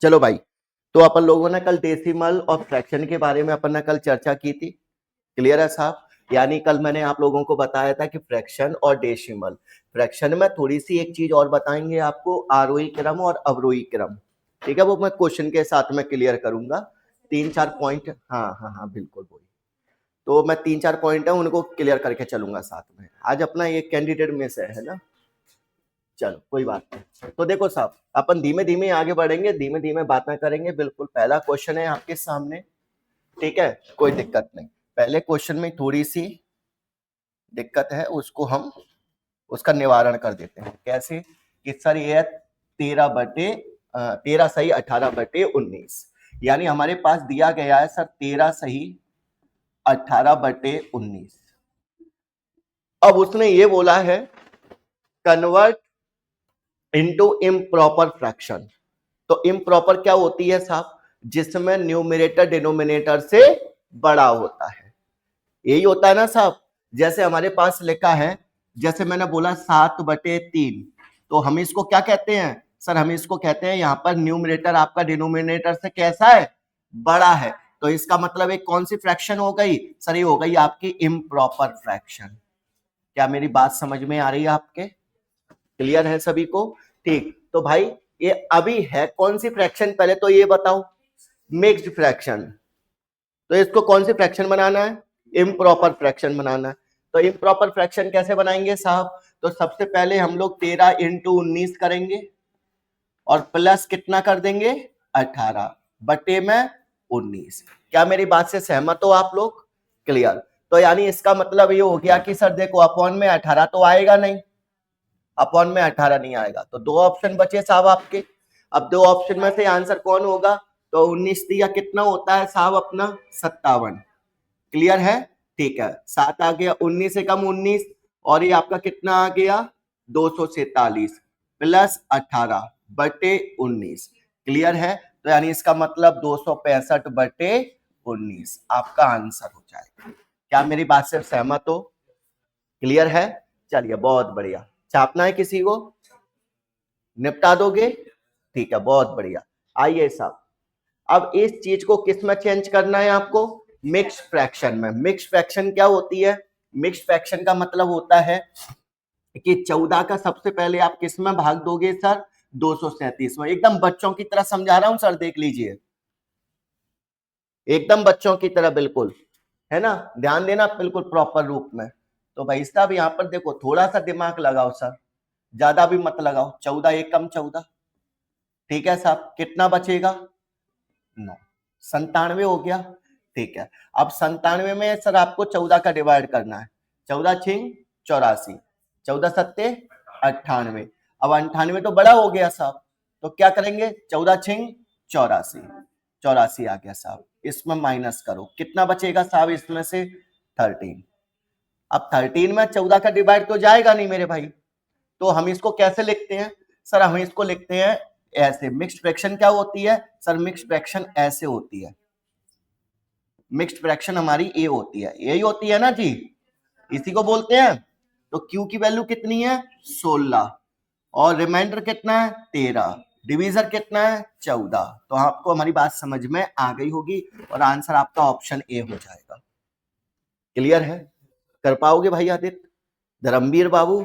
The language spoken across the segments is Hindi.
चलो भाई, तो अपन लोगों ने कल डेसिमल और फ्रैक्शन के बारे में अपन ने कल चर्चा की थी। क्लियर है साहब? यानी कल मैंने आप लोगों को बताया था कि फ्रैक्शन और डेसिमल, फ्रैक्शन में थोड़ी सी एक चीज और बताएंगे आपको, आरोही क्रम और अवरोही क्रम। ठीक है, वो मैं क्वेश्चन के साथ में क्लियर करूंगा। 3-4 पॉइंट, हाँ हाँ हाँ बिल्कुल वही। तो मैं 3-4 पॉइंट है उनको क्लियर करके चलूंगा साथ में। आज अपना एक कैंडिडेट मिस है ना। चलो कोई बात नहीं। तो देखो साहब, अपन धीमे धीमे आगे बढ़ेंगे, धीमे धीमे बातें करेंगे। बिल्कुल पहला क्वेश्चन है आपके सामने। ठीक है, कोई दिक्कत नहीं। पहले क्वेश्चन में थोड़ी सी दिक्कत है, उसको हम उसका निवारण कर देते हैं। कैसे? कि सर ये 13 सही 18/19, यानी हमारे पास दिया गया है सर 13 सही 18/19। अब उसने ये बोला है कन्वर्ट इनटू इम्प्रॉपर फ्रैक्शन। तो इम्प्रॉपर क्या होती है साहब? जिसमें न्यूमरेटर डिनोमिनेटर से बड़ा होता है। यही होता है ना साहब। जैसे हमारे पास लिखा है, जैसे मैंने बोला 7/3, तो हम इसको क्या कहते हैं सर? हम इसको कहते हैं यहां पर न्यूमरेटर आपका डिनोमिनेटर से कैसा है? बड़ा है। तो इसका मतलब एक कौन सी फ्रैक्शन हो गई सर? ये हो गई आपकी इम्प्रॉपर फ्रैक्शन। क्या मेरी बात समझ में आ रही है आपके? क्लियर है सभी को? ठीक, तो भाई ये अभी है कौन सी फ्रैक्शन, पहले तो ये बताओ। Mixed fraction. तो इसको कौन सी फ्रैक्शन बनाना है? इम्प्रॉपर फ्रैक्शन बनाना है। तो इम्प्रॉपर फ्रैक्शन कैसे बनाएंगे साहब? तो सबसे पहले हम लोग 13 × 19 करेंगे और प्लस कितना कर देंगे? 18/19। क्या मेरी बात से सहमत हो आप लोग? क्लियर। तो यानी इसका मतलब ये हो गया कि सर देखो अपॉन में 18 तो आएगा नहीं, अपॉन में 18 नहीं आएगा, तो दो ऑप्शन बचे साहब आपके। अब दो ऑप्शन में से आंसर कौन होगा? तो 19 दिया कितना होता है साहब अपना? 57। क्लियर है? ठीक है, 7 आ गया, 19 से कम 19, और ये आपका कितना आ गया? 247 प्लस 18/19। क्लियर है? तो यानी इसका मतलब 265/19 आपका आंसर हो जाएगा। क्या मेरी बात से सहमत हो? क्लियर है? चलिए बहुत बढ़िया। छापना है किसी को? निपटा दोगे? ठीक है, बहुत बढ़िया। आइए साहब, अब इस चीज को किस में चेंज करना है आपको? मिक्स फ्रैक्शन में। मिक्स फ्रैक्शन क्या होती है? मिक्स फ्रैक्शन का मतलब होता है कि 14 का सबसे पहले आप किस में भाग दोगे सर? 237 में। एकदम बच्चों की तरह समझा रहा हूं सर, देख लीजिए, एकदम बच्चों की तरह बिल्कुल, है ना? ध्यान देना बिल्कुल प्रॉपर रूप में। तो भाई साहब यहाँ पर देखो, थोड़ा सा दिमाग लगाओ सर, ज्यादा भी मत लगाओ। 14 एक कम 14, ठीक है साहब, कितना बचेगा? 9। 97 हो गया। ठीक है, अब 97 में सर आपको 14 का डिवाइड करना है। 14×6 = 84, 14×7 = 98। अब 98 तो बड़ा हो गया साहब, तो क्या करेंगे? 14×6 = 84, 84 आ गया साहब। इसमें माइनस करो, कितना बचेगा साहब इसमें से? 13। अब 13 में 14 का डिवाइड तो जाएगा नहीं मेरे भाई, तो हम इसको कैसे लिखते हैं सर? हम इसको लिखते हैं ऐसे। मिक्स्ड फ्रैक्शन क्या होती है सर? मिक्स्ड फ्रैक्शन ऐसे होती है। मिक्स्ड फ्रैक्शन हमारी ए होती है, यही होती है ना जी, इसी को बोलते हैं। तो क्यू की वैल्यू कितनी है? 16, और रिमाइंडर कितना है? 13, डिवीजर कितना है? 14। तो आपको हमारी बात समझ में आ गई होगी, और आंसर आपका ऑप्शन ए हो जाएगा। क्लियर है? कर पाओगे भाई आदित्य, धर्मवीर बाबू?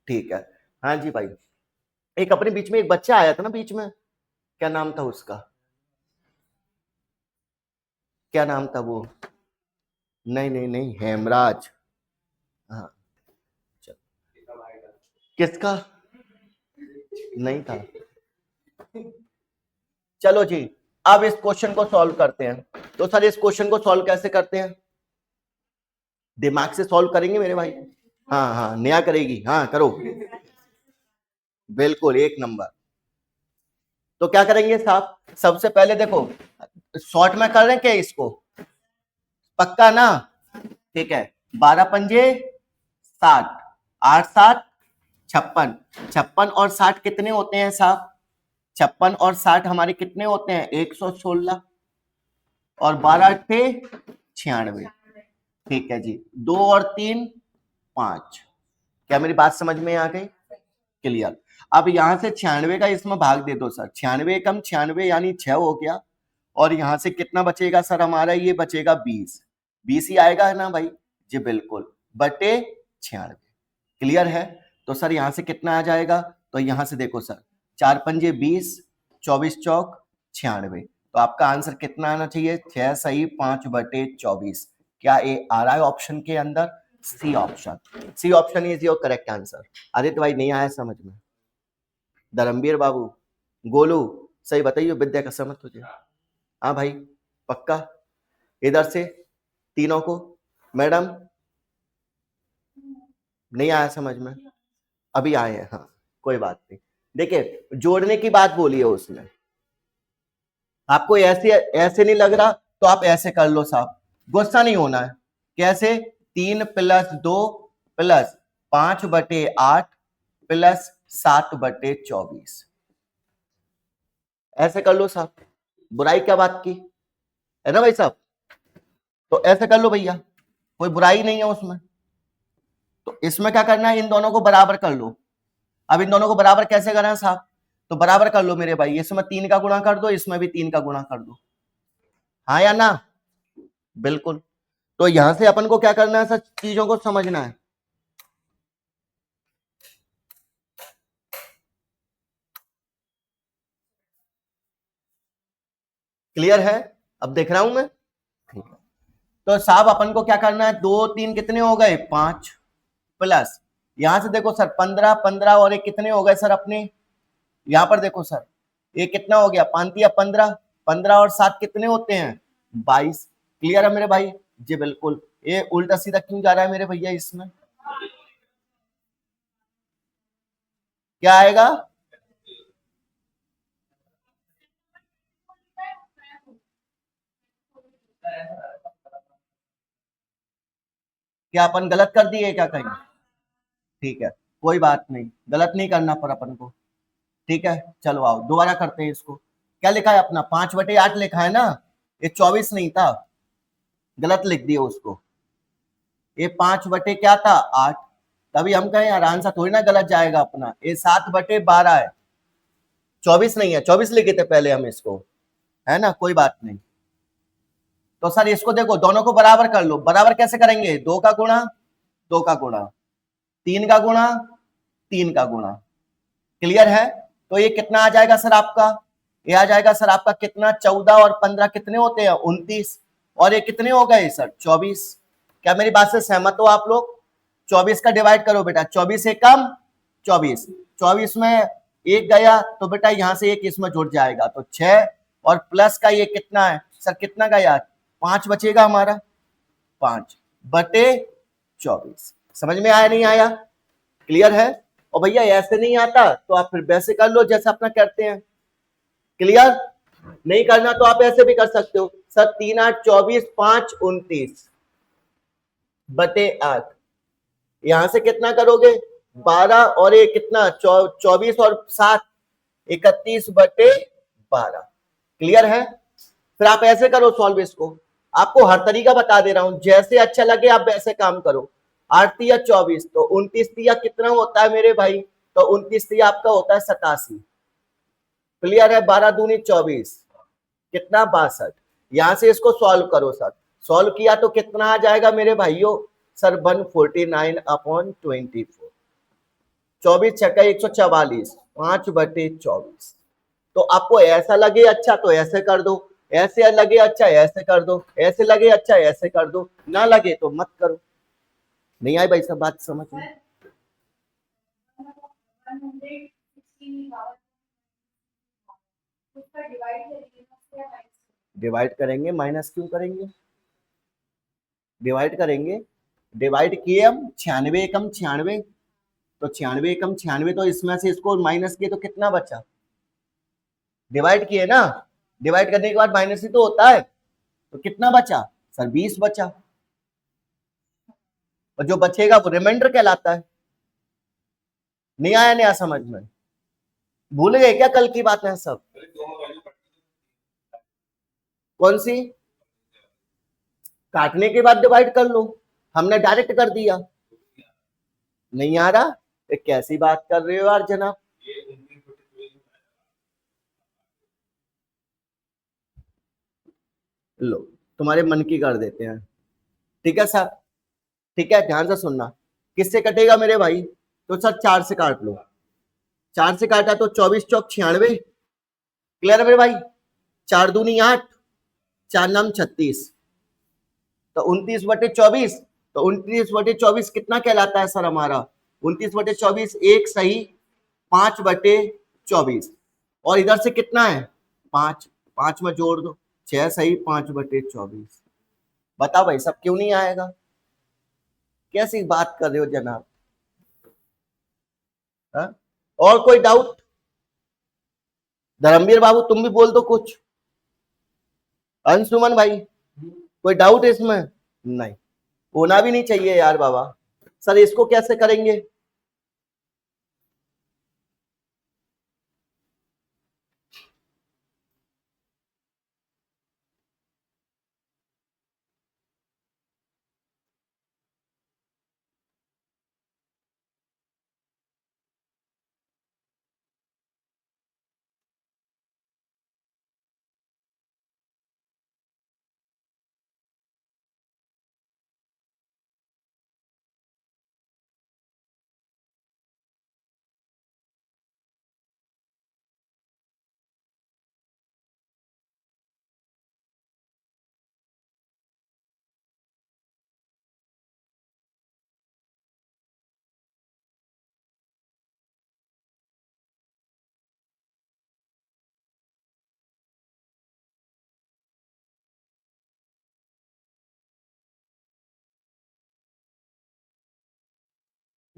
ठीक है। हाँ जी भाई, एक अपने बीच में एक बच्चा आया था ना बीच में, क्या नाम था उसका? क्या नाम था वो? नहीं नहीं नहीं, हेमराज। हाँ, किसका? नहीं था। चलो जी, अब इस क्वेश्चन को सॉल्व करते हैं। तो सर इस क्वेश्चन को सॉल्व कैसे करते हैं? दिमाग से सॉल्व करेंगे मेरे भाई? हाँ हाँ, नया करेगी, हाँ करो, बिल्कुल एक नंबर। तो क्या करेंगे साहब? सबसे पहले देखो, शॉर्ट में कर रहे हैं क्या इसको? पक्का ना? ठीक है, 12×5 = 60, 8×7 = 56। 56 और 60 कितने होते हैं साहब? 56 और 60 हमारे कितने होते हैं? 116, और 12×8 = 96। ठीक है जी, 2 और 3 5। क्या मेरी बात समझ में आ गई? क्लियर। अब यहां से 96 का इसमें भाग दे दो सर, 96 कम 96 यानी 6 हो गया, और यहां से कितना बचेगा सर हमारा, ये बचेगा 20, 20 ही आएगा है ना भाई जी, बिल्कुल, बटे 96। क्लियर है? तो सर यहां से कितना आ जाएगा, तो यहां से देखो सर, 4 पंजे 20, 24 चौक 96, तो आपका आंसर कितना आना चाहिए, 6 सही 5 बटे 24। क्या ये आ रहा है ऑप्शन के अंदर? C option, C option is your correct answer. Aditya भाई नहीं आया समझ में? धर्मवीर बाबू, गोलू, सही बताइए, विद्या का समझ तुझे? हाँ भाई, पक्का? इधर से तीनों को, मैडम नहीं आया समझ में? अभी आए हैं, हाँ कोई बात नहीं। देखिए जोड़ने की बात बोली है उसने, आपको ऐसे ऐसे नहीं लग रहा तो आप ऐसे कर लो साहब, गुस्सा नहीं होना है। कैसे? 3 + 2 + 5 बटे 8 + 7 बटे 24, ऐसे कर लो साहब, बुराई क्या बात की है ना भाई साहब? तो ऐसे कर लो भैया, कोई बुराई नहीं है उसमें। तो इसमें क्या करना है, इन दोनों को बराबर कर लो। अब इन दोनों को बराबर कैसे करना है साहब, तो बराबर कर लो मेरे भाई, इसमें 3 का गुणा कर दो, इसमें भी 3 का गुणा कर दो, हाँ या ना? बिल्कुल। तो यहां से अपन को क्या करना है सर, चीजों को समझना है। क्लियर है? अब देख रहा हूं मैं, ठीक है। तो साहब अपन को क्या करना है, 2 3 कितने हो गए, 5, प्लस यहां से देखो सर 15 15 और एक कितने हो गए सर अपने, यहां पर देखो सर ये कितना हो गया, 5 या 15, 15 और 7 कितने होते हैं, 22। क्लियर है मेरे भाई जी? बिल्कुल। ये उल्टा सीधा क्यों जा रहा है मेरे भैया, इसमें क्या आएगा, क्या अपन गलत कर दिए क्या कहीं? ठीक है, कोई बात नहीं, गलत नहीं करना पर अपन को, ठीक है। चलो आओ दोबारा करते हैं इसको। क्या लिखा है अपना, 5/8 लिखा है ना, ये 24 नहीं था, गलत लिख दिया उसको, ये 5 बटे क्या था, 8। तभी हम कहें यार आंसर थोड़ी ना गलत जाएगा अपना, ये 7/12 है, 24 नहीं है, 24 लिखे थे पहले हम इसको, है ना, कोई बात नहीं। तो सर इसको देखो, दोनों को बराबर कर लो, बराबर कैसे करेंगे, 2 का गुणा 2 का गुणा, 3 का गुणा 3 का गुणा। क्लियर है? तो ये कितना आ जाएगा सर आपका, ये आ जाएगा सर आपका कितना, 14 और 15 कितने होते हैं, 29, और ये कितने हो गए सर, 24। क्या मेरी बात से सहमत हो आप लोग? 24 का डिवाइड करो बेटा, 24 एक कम 24, 24 में एक गया तो बेटा यहां से एक इसमें जुड़ जाएगा, तो 6, और प्लस का ये कितना है सर, कितना गया, 5 बचेगा हमारा, 5/24। समझ में आया नहीं आया? क्लियर है? और भैया ऐसे नहीं आता तो आप फिर वैसे कर लो जैसे अपना करते हैं। क्लियर? नहीं करना तो आप ऐसे भी कर सकते हो सर, 3 8 24, 5 29/8, यहां से कितना करोगे, 12, और ये कितना 24 और 7 31/12। क्लियर है? फिर आप ऐसे करो सॉल्व इसको, आपको हर तरीका बता दे रहा हूं, जैसे अच्छा लगे आप वैसे काम करो। 8 या 24, तो 29 या कितना होता है मेरे भाई, तो 29 आपका होता है 87। क्लियर है? 12 दूनी 24, कितना 62। यहां से इसको सॉल्व करो सर, सॉल्व किया तो कितना आ जाएगा मेरे भाइयों, सर 149/24, 24 × 144, 5/24। तो आपको ऐसा लगे अच्छा तो ऐसे कर दो, ऐसे लगे अच्छा ऐसे कर दो, ऐसे लगे अच्छा ऐसे कर दो, ना लगे तो मत करो। नहीं आई भाई सब बात समझ में? डिवाइड करेंगे, माइनस क्यों करेंगे, डिवाइड करेंगे, डिवाइड किए हम 96 एकम 96, तो 96 एकम 96, तो इसमें से इसको माइनस किए तो कितना बचा, डिवाइड किए ना, डिवाइड करने के बाद माइनस ही तो होता है, तो कितना बचा सर, 20 बचा, और जो बचेगा वो रिमाइंडर कहलाता है। नहीं आया नया समझ में? भूल गए क्या कल की बात है सब? कौन सी? काटने के बाद डिवाइड कर लो, हमने डायरेक्ट कर दिया। नहीं आ रहा? ये कैसी बात कर रहे हो यार जनाब, लो, तुम्हारे मन की कर देते हैं। ठीक है सर, ठीक है, ध्यान से सुनना। किससे कटेगा मेरे भाई? तो सर 4 से काट लो। 4 से काटा तो 24 चौक 96। क्लियर है मेरे भाई? 4 दूनी 8, 4 नाम 36, तो 29/24। तो 29/24 कितना कहलाता है सर हमारा? 29/24 एक सही 5/24। और इधर से कितना है? 5, 5 में जोड़ दो 6 सही 5/24। बताओ भाई सब क्यों नहीं आएगा? कैसी बात कर रहे हो जनाब? हा? और कोई डाउट? धर्मवीर बाबू तुम भी बोल दो कुछ। अंशुमन भाई कोई डाउट इसमें? नहीं, होना भी नहीं चाहिए यार बाबा। सर इसको कैसे करेंगे?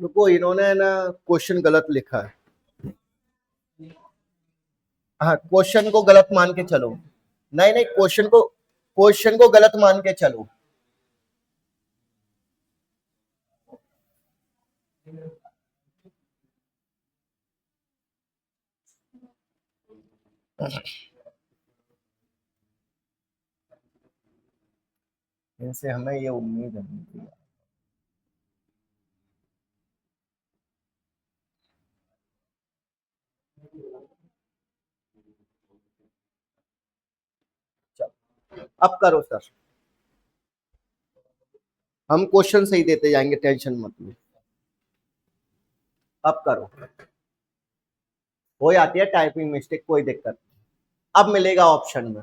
रुको, इन्होंने ना क्वेश्चन गलत लिखा है। हाँ, क्वेश्चन को गलत मान के चलो। नहीं नहीं, क्वेश्चन को गलत मान के चलो। इनसे हमें ये उम्मीद नहीं थी। चलो, अब करो सर, हम क्वेश्चन सही देते जाएंगे, टेंशन मत लो। अब करो। हो जाती है टाइपिंग मिस्टेक, कोई दिक्कत नहीं। अब मिलेगा ऑप्शन में,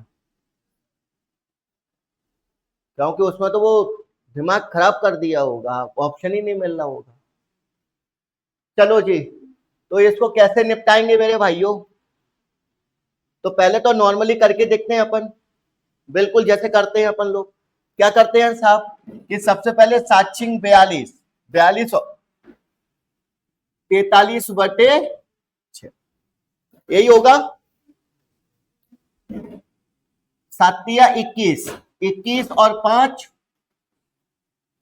क्योंकि उसमें तो वो दिमाग खराब कर दिया होगा, ऑप्शन ही नहीं मिल रहा होगा। चलो जी, तो इसको कैसे निपटाएंगे मेरे भाइयों? तो पहले तो नॉर्मली करके देखते हैं अपन, बिल्कुल जैसे करते हैं अपन लोग। क्या करते हैं साहब कि सबसे पहले 7×42, 43/6 यही होगा। 7×21, 21 और 5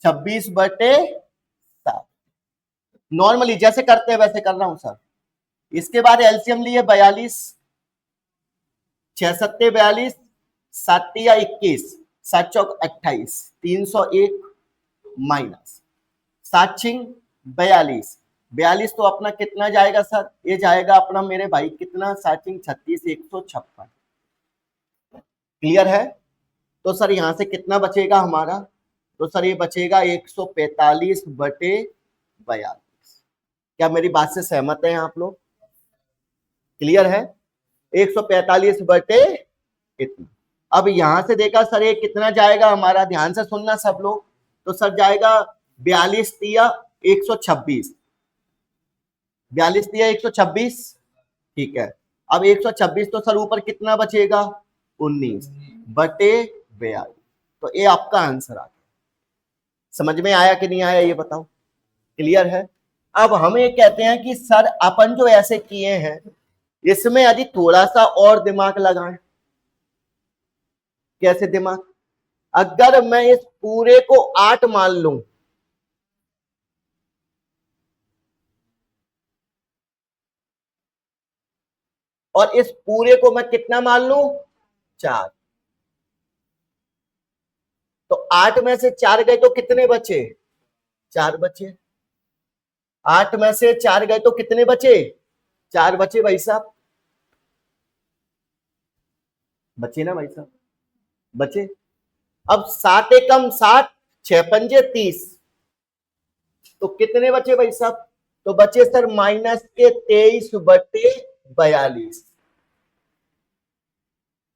26/7। नॉर्मली जैसे करते हैं वैसे कर रहा हूं सर। इसके बाद एलसीएम लिए 42, 6×7=42, 7×21, 7×4=28, 301 माइनस 7×42, 42 तो अपना कितना जाएगा सर? ये जाएगा अपना मेरे भाई कितना? 7×36 156। क्लियर है? तो सर यहां से कितना बचेगा हमारा? तो सर ये बचेगा 145/42। क्या मेरी बात से सहमत हैं आप लोग? क्लियर है? 145 बटे इतना। अब यहां से देखा सर ये कितना जाएगा हमारा, ध्यान से सुनना सब लोग। तो सर जाएगा 42×126, 42×126। ठीक है, अब 126 तो सर ऊपर कितना बचेगा? 19/42। तो ये आपका आंसर आ गया। समझ में आया कि नहीं आया ये बताओ? क्लियर है? अब हम ये कहते हैं कि सर अपन जो ऐसे किए हैं इसमें यदि थोड़ा सा और दिमाग लगाएं। कैसे दिमाग? अगर मैं इस पूरे को 8 मान लूं, और इस पूरे को मैं कितना मान लूं? 4, तो 8 में से 4 गए तो कितने बचे? 4 बचे। 8 में से 4 गए तो कितने बचे? 4 बचे भाई साहब। बचे ना भाई साहब? बचे। अब 7 एकम 7, 6 पंजे 30, तो कितने बचे भाई साहब? तो बचे सर माइनस के 23/42।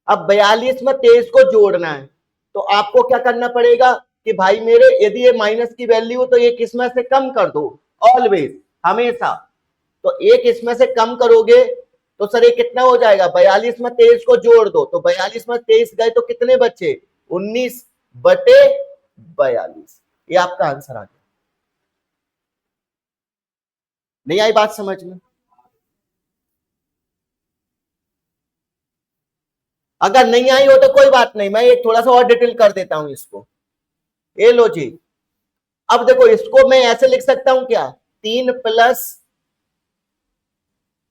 अब 42 में 23 को जोड़ना है, तो आपको क्या करना पड़ेगा कि भाई मेरे यदि ये माइनस की वैल्यू हो तो एक इसमें से कम कर दो, ऑलवेज, हमेशा। तो एक इसमें से कम करोगे तो सर ये कितना हो जाएगा? 42 में 23 को जोड़ दो, तो 42 में 23 गए तो कितने बचे? 19/42। ये आपका आंसर आ गया। नहीं आई बात समझ में? अगर नहीं आई हो तो कोई बात नहीं, मैं एक थोड़ा सा और डिटेल कर देता हूं इसको। ये लो जी, अब देखो इसको मैं ऐसे लिख सकता हूं क्या? 3 प्लस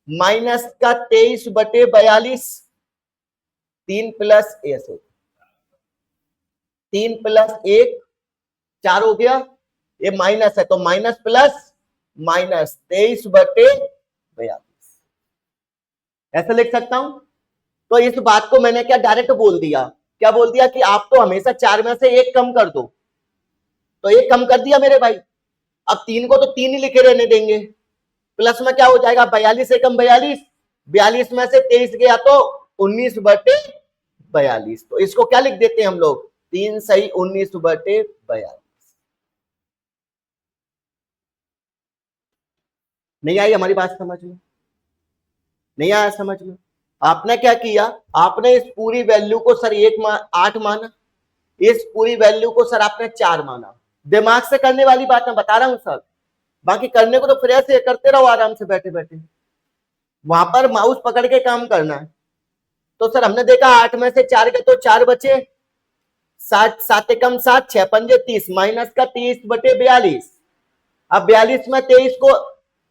माइनस का 23/42, 3 प्लस ऐसे, 3 प्लस 1 4 हो गया, ये माइनस है तो माइनस प्लस माइनस 23/42, ऐसे लिख सकता हूं। तो इस बात को मैंने क्या डायरेक्ट बोल दिया, क्या बोल दिया कि आप तो हमेशा 4 में से एक कम कर दो, तो एक कम कर दिया मेरे भाई। अब 3 को तो 3 ही लिखे रहने देंगे, प्लस में क्या हो जाएगा? 42 एकम 42, 42 में से 23 गया तो 19/42, तो इसको क्या लिख देते हैं हम लोग? 3 सही 19/42। नहीं आई हमारी बात समझ में? नहीं आया समझ में? आपने क्या किया, आपने इस पूरी वैल्यू को सर 8 माना, इस पूरी वैल्यू को सर आपने 4 माना। दिमाग से करने वाली बात मैं बता रहा हूं सर, बाकी करने को तो फिर ऐसे करते रहो आराम से बैठे बैठे, वहां पर माउस पकड़ के काम करना है। तो सर हमने देखा 8 में से 4 गए तो 4 बचे, 7 7 एकम 7, 6 पंजे 30, माइनस का 30/42। अब 42 में 23 को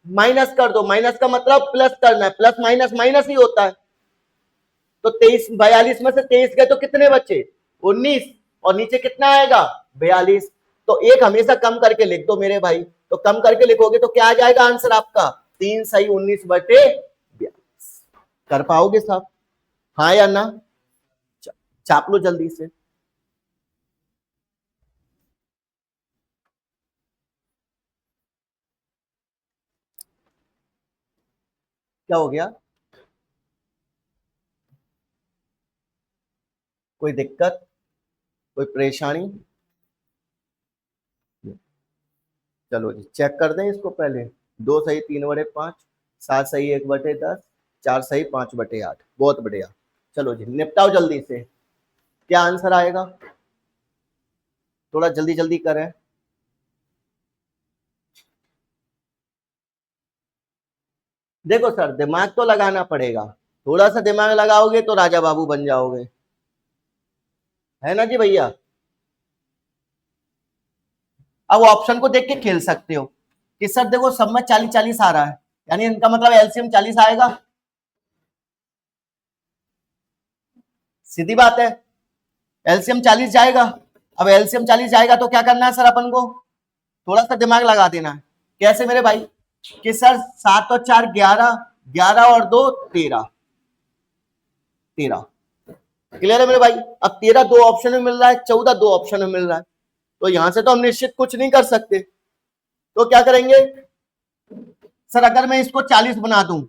माइनस कर दो, माइनस का मतलब प्लस करना है, प्लस माइनस माइनस ही होता है। तो 23, 42 में से 23 गए तो कितने बचे? 19, और नीचे कितना आएगा? 42। तो एक हमेशा कम करके लिख दो मेरे भाई, तो कम करके लिखोगे तो क्या आ जाएगा आंसर आपका? 3 सही 19/42। कर पाओगे साहब? हाँ या ना? चाप लो जल्दी से। क्या हो गया? कोई दिक्कत, कोई परेशानी? चलो जी चेक कर दें इसको पहले। 2 सही 3/5, 7 सही 1/10, 4 सही 5/8, बहुत बढ़िया। चलो जी निपटाओ जल्दी से, क्या आंसर आएगा? थोड़ा जल्दी जल्दी करें। देखो सर दिमाग तो लगाना पड़ेगा, थोड़ा सा दिमाग लगाओगे तो राजा बाबू बन जाओगे, है ना जी भैया? अब ऑप्शन को देख के खेल सकते हो कि सर देखो सब में 40-40 आ रहा है, यानी इनका मतलब एलसीएम 40 आएगा, सीधी बात है, एलसीएम 40 जाएगा। अब एलसीएम 40 जाएगा तो क्या करना है सर अपन को? थोड़ा सा दिमाग लगा देना है। कैसे मेरे भाई? कि सर 7 और 4 11, 11 और 2 13, 13, क्लियर है मेरे भाई? अब 13 दो ऑप्शन में मिल रहा है, 14 दो ऑप्शन में मिल रहा है, तो यहां से तो हम निश्चित कुछ नहीं कर सकते, तो क्या करेंगे सर? अगर मैं इसको 40 बना दूं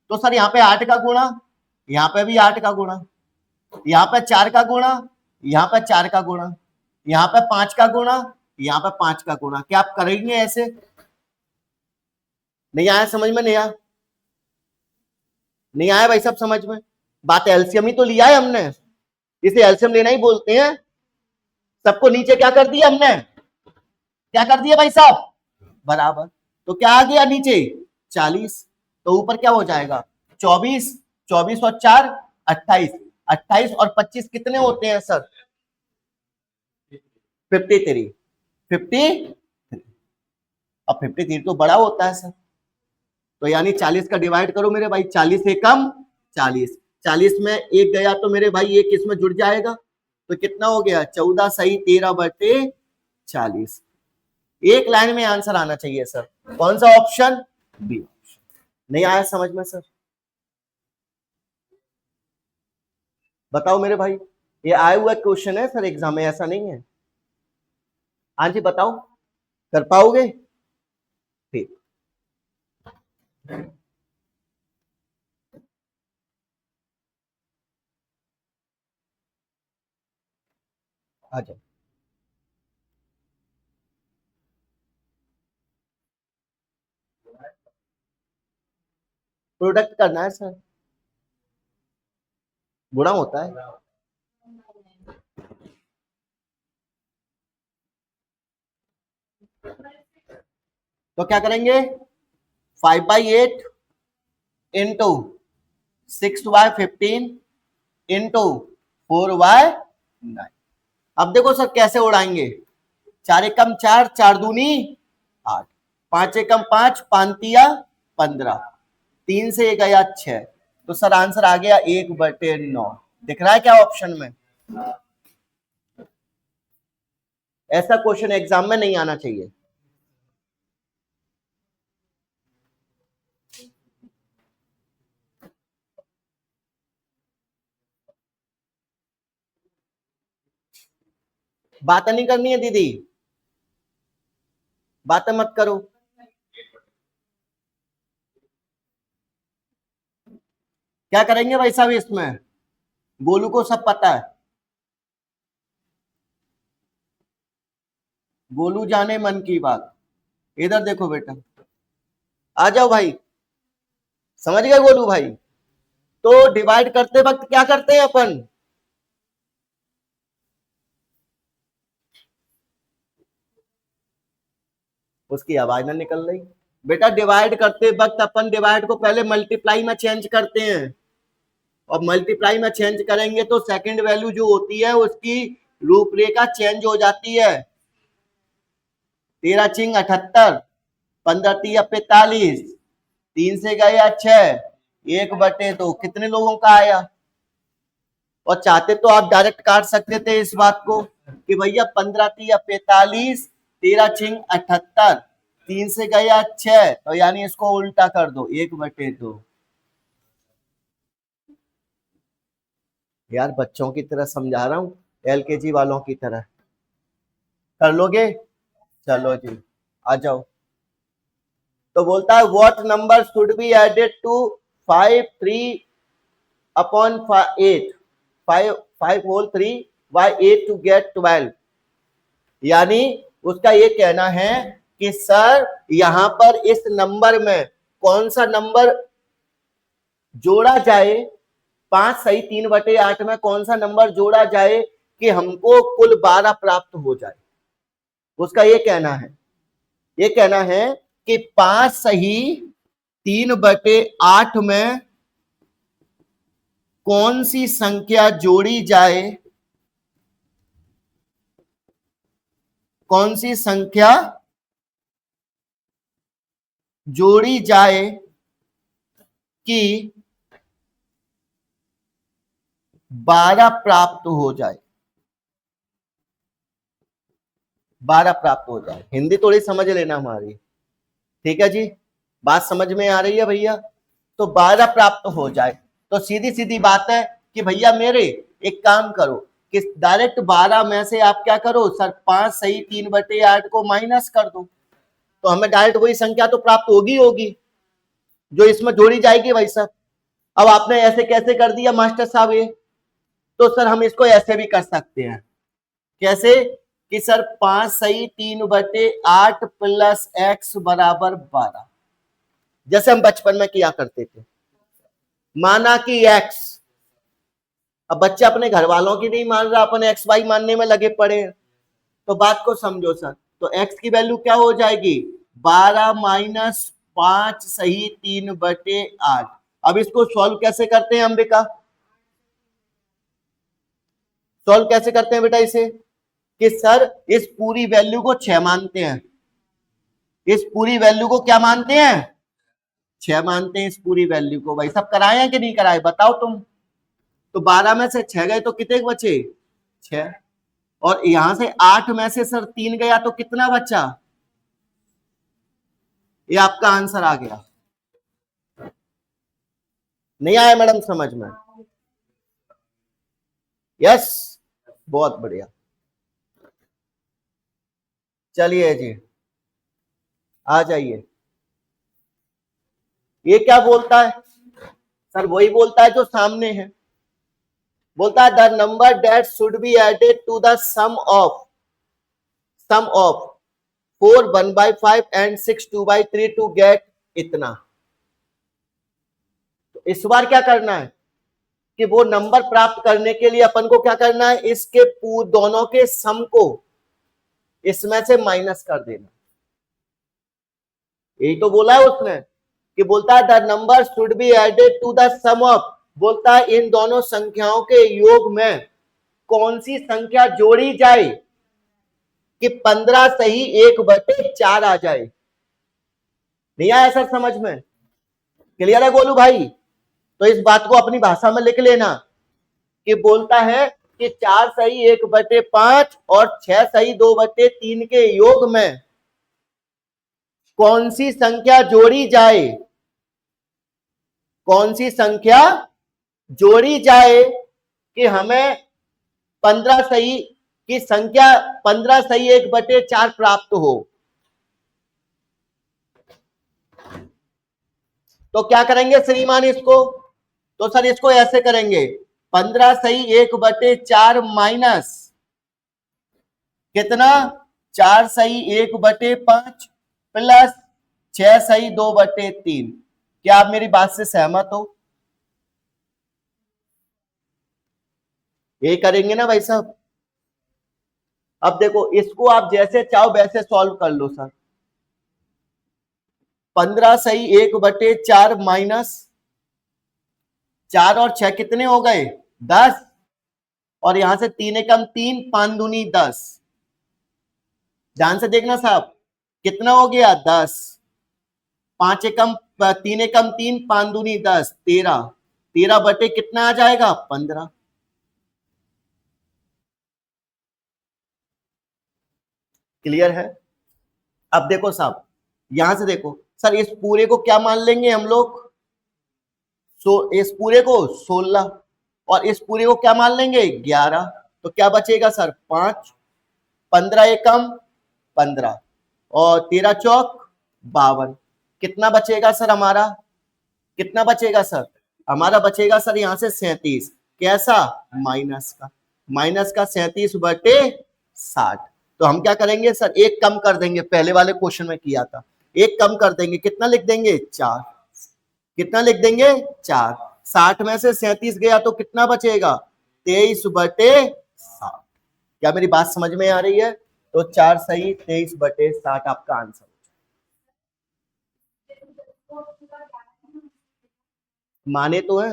तो सर यहाँ पे 8 का गुणा, यहाँ पे भी 8 का गुणा, यहाँ पे 4 का गुणा, यहाँ पे 4 का गुणा, यहाँ पे 5 का गुणा, यहाँ पे 5 का गुणा, क्या आप करेंगे ऐसे? नहीं आया समझ में? नहीं आया? नहीं आया भाई सब समझ में? बात एलसीएम ही तो लिया है हमने, इसे एलसीएम लेना ही बोलते हैं। सबको नीचे क्या कर दिया हमने? क्या कर दिया भाई साहब? बराबर, तो क्या आ गया नीचे? 40, तो ऊपर क्या हो जाएगा? 24, 24 और 4 28, 28 और 25 कितने होते हैं सर? 53, 50, अब 53 तो बड़ा होता है सर, तो यानी 40 का डिवाइड करो मेरे भाई, 40 से कम 40, 40 में एक गया तो मेरे भाई एक इसमें जुड़ जाएगा, तो कितना हो गया? 14 सही 13/40। एक लाइन में आंसर आना चाहिए सर, कौन सा ऑप्शन? B option. नहीं आया समझ में सर? बताओ मेरे भाई। ये आया हुआ क्वेश्चन है सर एग्जाम में, ऐसा नहीं है। हाँ जी बताओ, कर पाओगे? ठीक, आ जाओ। प्रोडक्ट करना है सर, गुणा होता है। तो क्या करेंगे, 5/8 इंटू 6/15 इंटू 4/9। अब देखो सर कैसे उड़ाएंगे, 4 एकम 4, 4 दूनी 8, 5 एकम 5, 5 तिया 15, 3 से ये गया 6, तो सर आंसर आ गया 1/9। दिख रहा है क्या ऑप्शन में? ऐसा क्वेश्चन एग्जाम में नहीं आना चाहिए। बातें नहीं करनी है दीदी, बातें मत करो। क्या करेंगे भाई साहब इसमें, गोलू को सब पता है, गोलू जाने मन की बात। इधर देखो बेटा, आ जाओ भाई, समझ गए गोलू भाई? तो डिवाइड करते वक्त क्या करते हैं अपन, उसकी आवाज ना निकल रही बेटा, डिवाइड करते वक्त अपन डिवाइड को पहले मल्टीप्लाई में चेंज करते हैं, और मल्टीप्लाई में चेंज करेंगे तो सेकंड वैल्यू जो होती है उसकी रूपरेखा चेंज हो जाती है। 13×8 = 78, 15×3 = 45, 3 से गया 6, 1/2, कितने लोगों का आया? और चाहते तो आप डायरेक्ट काट सकते थे इस बात को कि भैया 15×3 = 45, 13×6 = 78, 3 से गया 6, तो यानी इसको उल्टा कर दो 1/2। यार बच्चों की तरह समझा रहा हूँ, एलकेजी वालों की तरह, कर लोगे? चलो जी, आ जाओ। तो बोलता है what number should be added to 5/3 5 5/3 to get 12। यानी उसका ये कहना है कि सर यहां पर इस नंबर में कौन सा नंबर जोड़ा जाए, 5 सही 3/8 में कौन सा नंबर जोड़ा जाए कि हमको कुल 12 प्राप्त हो जाए। उसका ये कहना है, ये कहना है कि 5 सही 3/8 में कौन सी संख्या जोड़ी जाए, कौन सी संख्या जोड़ी जाए कि 12 प्राप्त हो जाए, 12 प्राप्त हो जाए। हिंदी थोड़ी समझ लेना हमारी, ठीक है जी, बात समझ में आ रही है भैया? तो 12 प्राप्त हो जाए, तो सीधी सीधी बात है कि भैया मेरे एक काम करो कि डायरेक्ट 12 में से आप क्या करो सर, 5 सही 3/8 को माइनस कर दो, तो हमें डायरेक्ट वही संख्या तो प्राप्त होगी होगी जो इसमें जोड़ी जाएगी भाई साहब। अब आपने ऐसे कैसे कर दिया मास्टर साहब ये, तो सर हम इसको ऐसे भी कर सकते हैं, कैसे कि सर 5 सही 3/8 प्लस x बराबर 12, जैसे हम बचपन में किया करते थे। माना कि x, अब बच्चे अपने घर वालों की नहीं मान रहा, अपन एक्स वाई मानने में लगे पड़े हैं, तो बात को समझो सर। तो x की वैल्यू क्या हो जाएगी, 12 माइनस 5 सही 3/8। अब इसको सॉल्व कैसे करते हैं अंबिका, सॉल्व कैसे करते हैं बेटा इसे, कि सर इस पूरी वैल्यू को 6 मानते हैं, इस पूरी वैल्यू को क्या मानते हैं, 6 मानते हैं इस पूरी वैल्यू को। भाई सब कराए हैं कि नहीं कराए बताओ तुम? तो 12 में से 6 गए तो कितने बचे, 6, और यहां से 8 में से सर 3 गया तो कितना बचा, ये आपका आंसर आ गया। नहीं आया मैडम समझ में? यस, बहुत बढ़िया। चलिए जी, आ जाइए। ये क्या बोलता है सर? वही बोलता है जो सामने है। बोलता है the number that should be added to the sum of 4 1/5 and 6 2/3 to get इतना। तो इस बार क्या करना है कि वो नंबर प्राप्त करने के लिए अपन को क्या करना है, इसके दोनों के सम को इसमें से माइनस कर देना। यही तो बोला है उसने कि बोलता है the number should be added to the sum of, बोलता है इन दोनों संख्याओं के योग में कौन सी संख्या जोड़ी जाए कि 15 सही 1/4 आ जाए। नहीं आया सर समझ में? क्लियर है गोलू भाई? तो इस बात को अपनी भाषा में लिख लेना कि बोलता है कि 4 सही 1/5 और 6 सही 2/3 के योग में कौन सी संख्या जोड़ी जाए, कौन सी संख्या जोड़ी जाए कि हमें 15 सही की संख्या 15 सही 1/4 प्राप्त हो। तो क्या करेंगे श्रीमान इसको? तो सर इसको ऐसे करेंगे, 15 सही 1/4 माइनस कितना, 4 सही 1/5 प्लस 6 सही 2/3। क्या आप मेरी बात से सहमत हो? यही करेंगे ना भाई साहब? अब देखो इसको आप जैसे चाहो वैसे सॉल्व कर लो सर। 15 सही 1/4 माइनस 4 और 6 कितने हो गए 10, और यहां से 3 एकम 3 5 दूनी 10। ध्यान से देखना साहब, कितना हो गया 10, 5 एकम 3 एकम 3 5 दूनी 10, 13, 13 बटे कितना आ जाएगा 15। क्लियर है? अब देखो साहब, यहां से देखो सर, इस पूरे को क्या मान लेंगे हम लोग, इस पूरे को 16 और इस पूरे को क्या मान लेंगे 11। तो क्या बचेगा सर 5, 15 एकम 15 और 13 चौक 52। कितना बचेगा सर हमारा, कितना बचेगा सर हमारा? बचेगा सर यहां से 37। कैसा? माइनस का, माइनस का 37/60। तो हम क्या करेंगे सर, एक कम कर देंगे, पहले वाले क्वेश्चन में किया था, एक कम कर देंगे, कितना लिख देंगे 4। कितना लिख देंगे 4। 60 में से 37 गया तो कितना बचेगा 23/60। क्या मेरी बात समझ में आ रही है? तो 4 सही 23/60 आपका आंसर। माने तो है?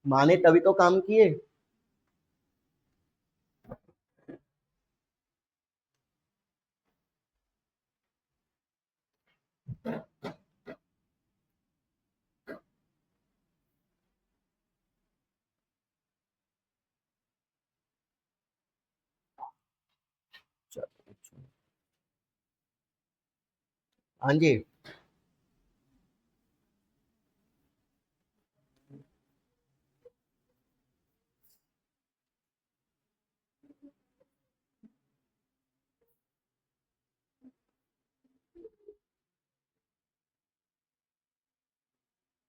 माने तभी तो काम किए। हाँ जी,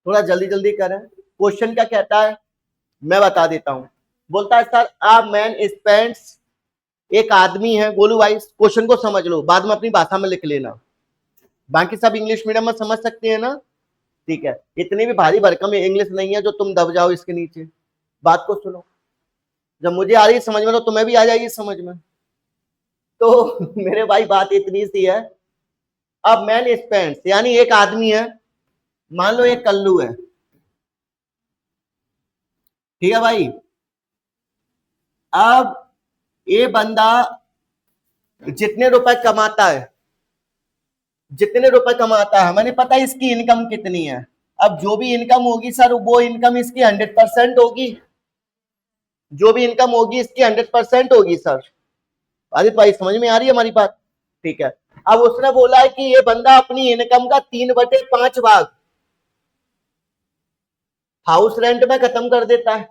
थोड़ा जल्दी जल्दी करें। क्वेश्चन क्या कहता है मैं बता देता हूं। बोलता है सर आ मैन स्पेंड्स, एक आदमी है, गोलू भाई क्वेश्चन को समझ लो, बाद में अपनी भाषा में लिख लेना, बाकी सब इंग्लिश मीडियम में समझ सकते हैं ना? ठीक है, इतनी भी भारी भरकम इंग्लिश नहीं है जो तुम दब जाओ इसके नीचे। बात को सुनो, जब मुझे आ रही है समझ में तो तुम्हें भी आ जाएगी समझ में। तो मेरे भाई बात इतनी सी है, अब मैन स्पेंड्स यानी एक आदमी है, मान लो एक कल्लू है, ठीक है भाई। अब ये बंदा जितने रुपए कमाता है, जितने रुपए कमाता है, हमें नहीं पता इसकी इनकम कितनी है। अब जो भी इनकम होगी सर वो इनकम इसकी 100% होगी, जो भी इनकम होगी इसकी 100% होगी सर। आदित्य भाई समझ में आ रही है हमारी बात? ठीक है। अब उसने बोला है कि ये बंदा अपनी इनकम का 3/5 भाग हाउस रेंट में खत्म कर देता है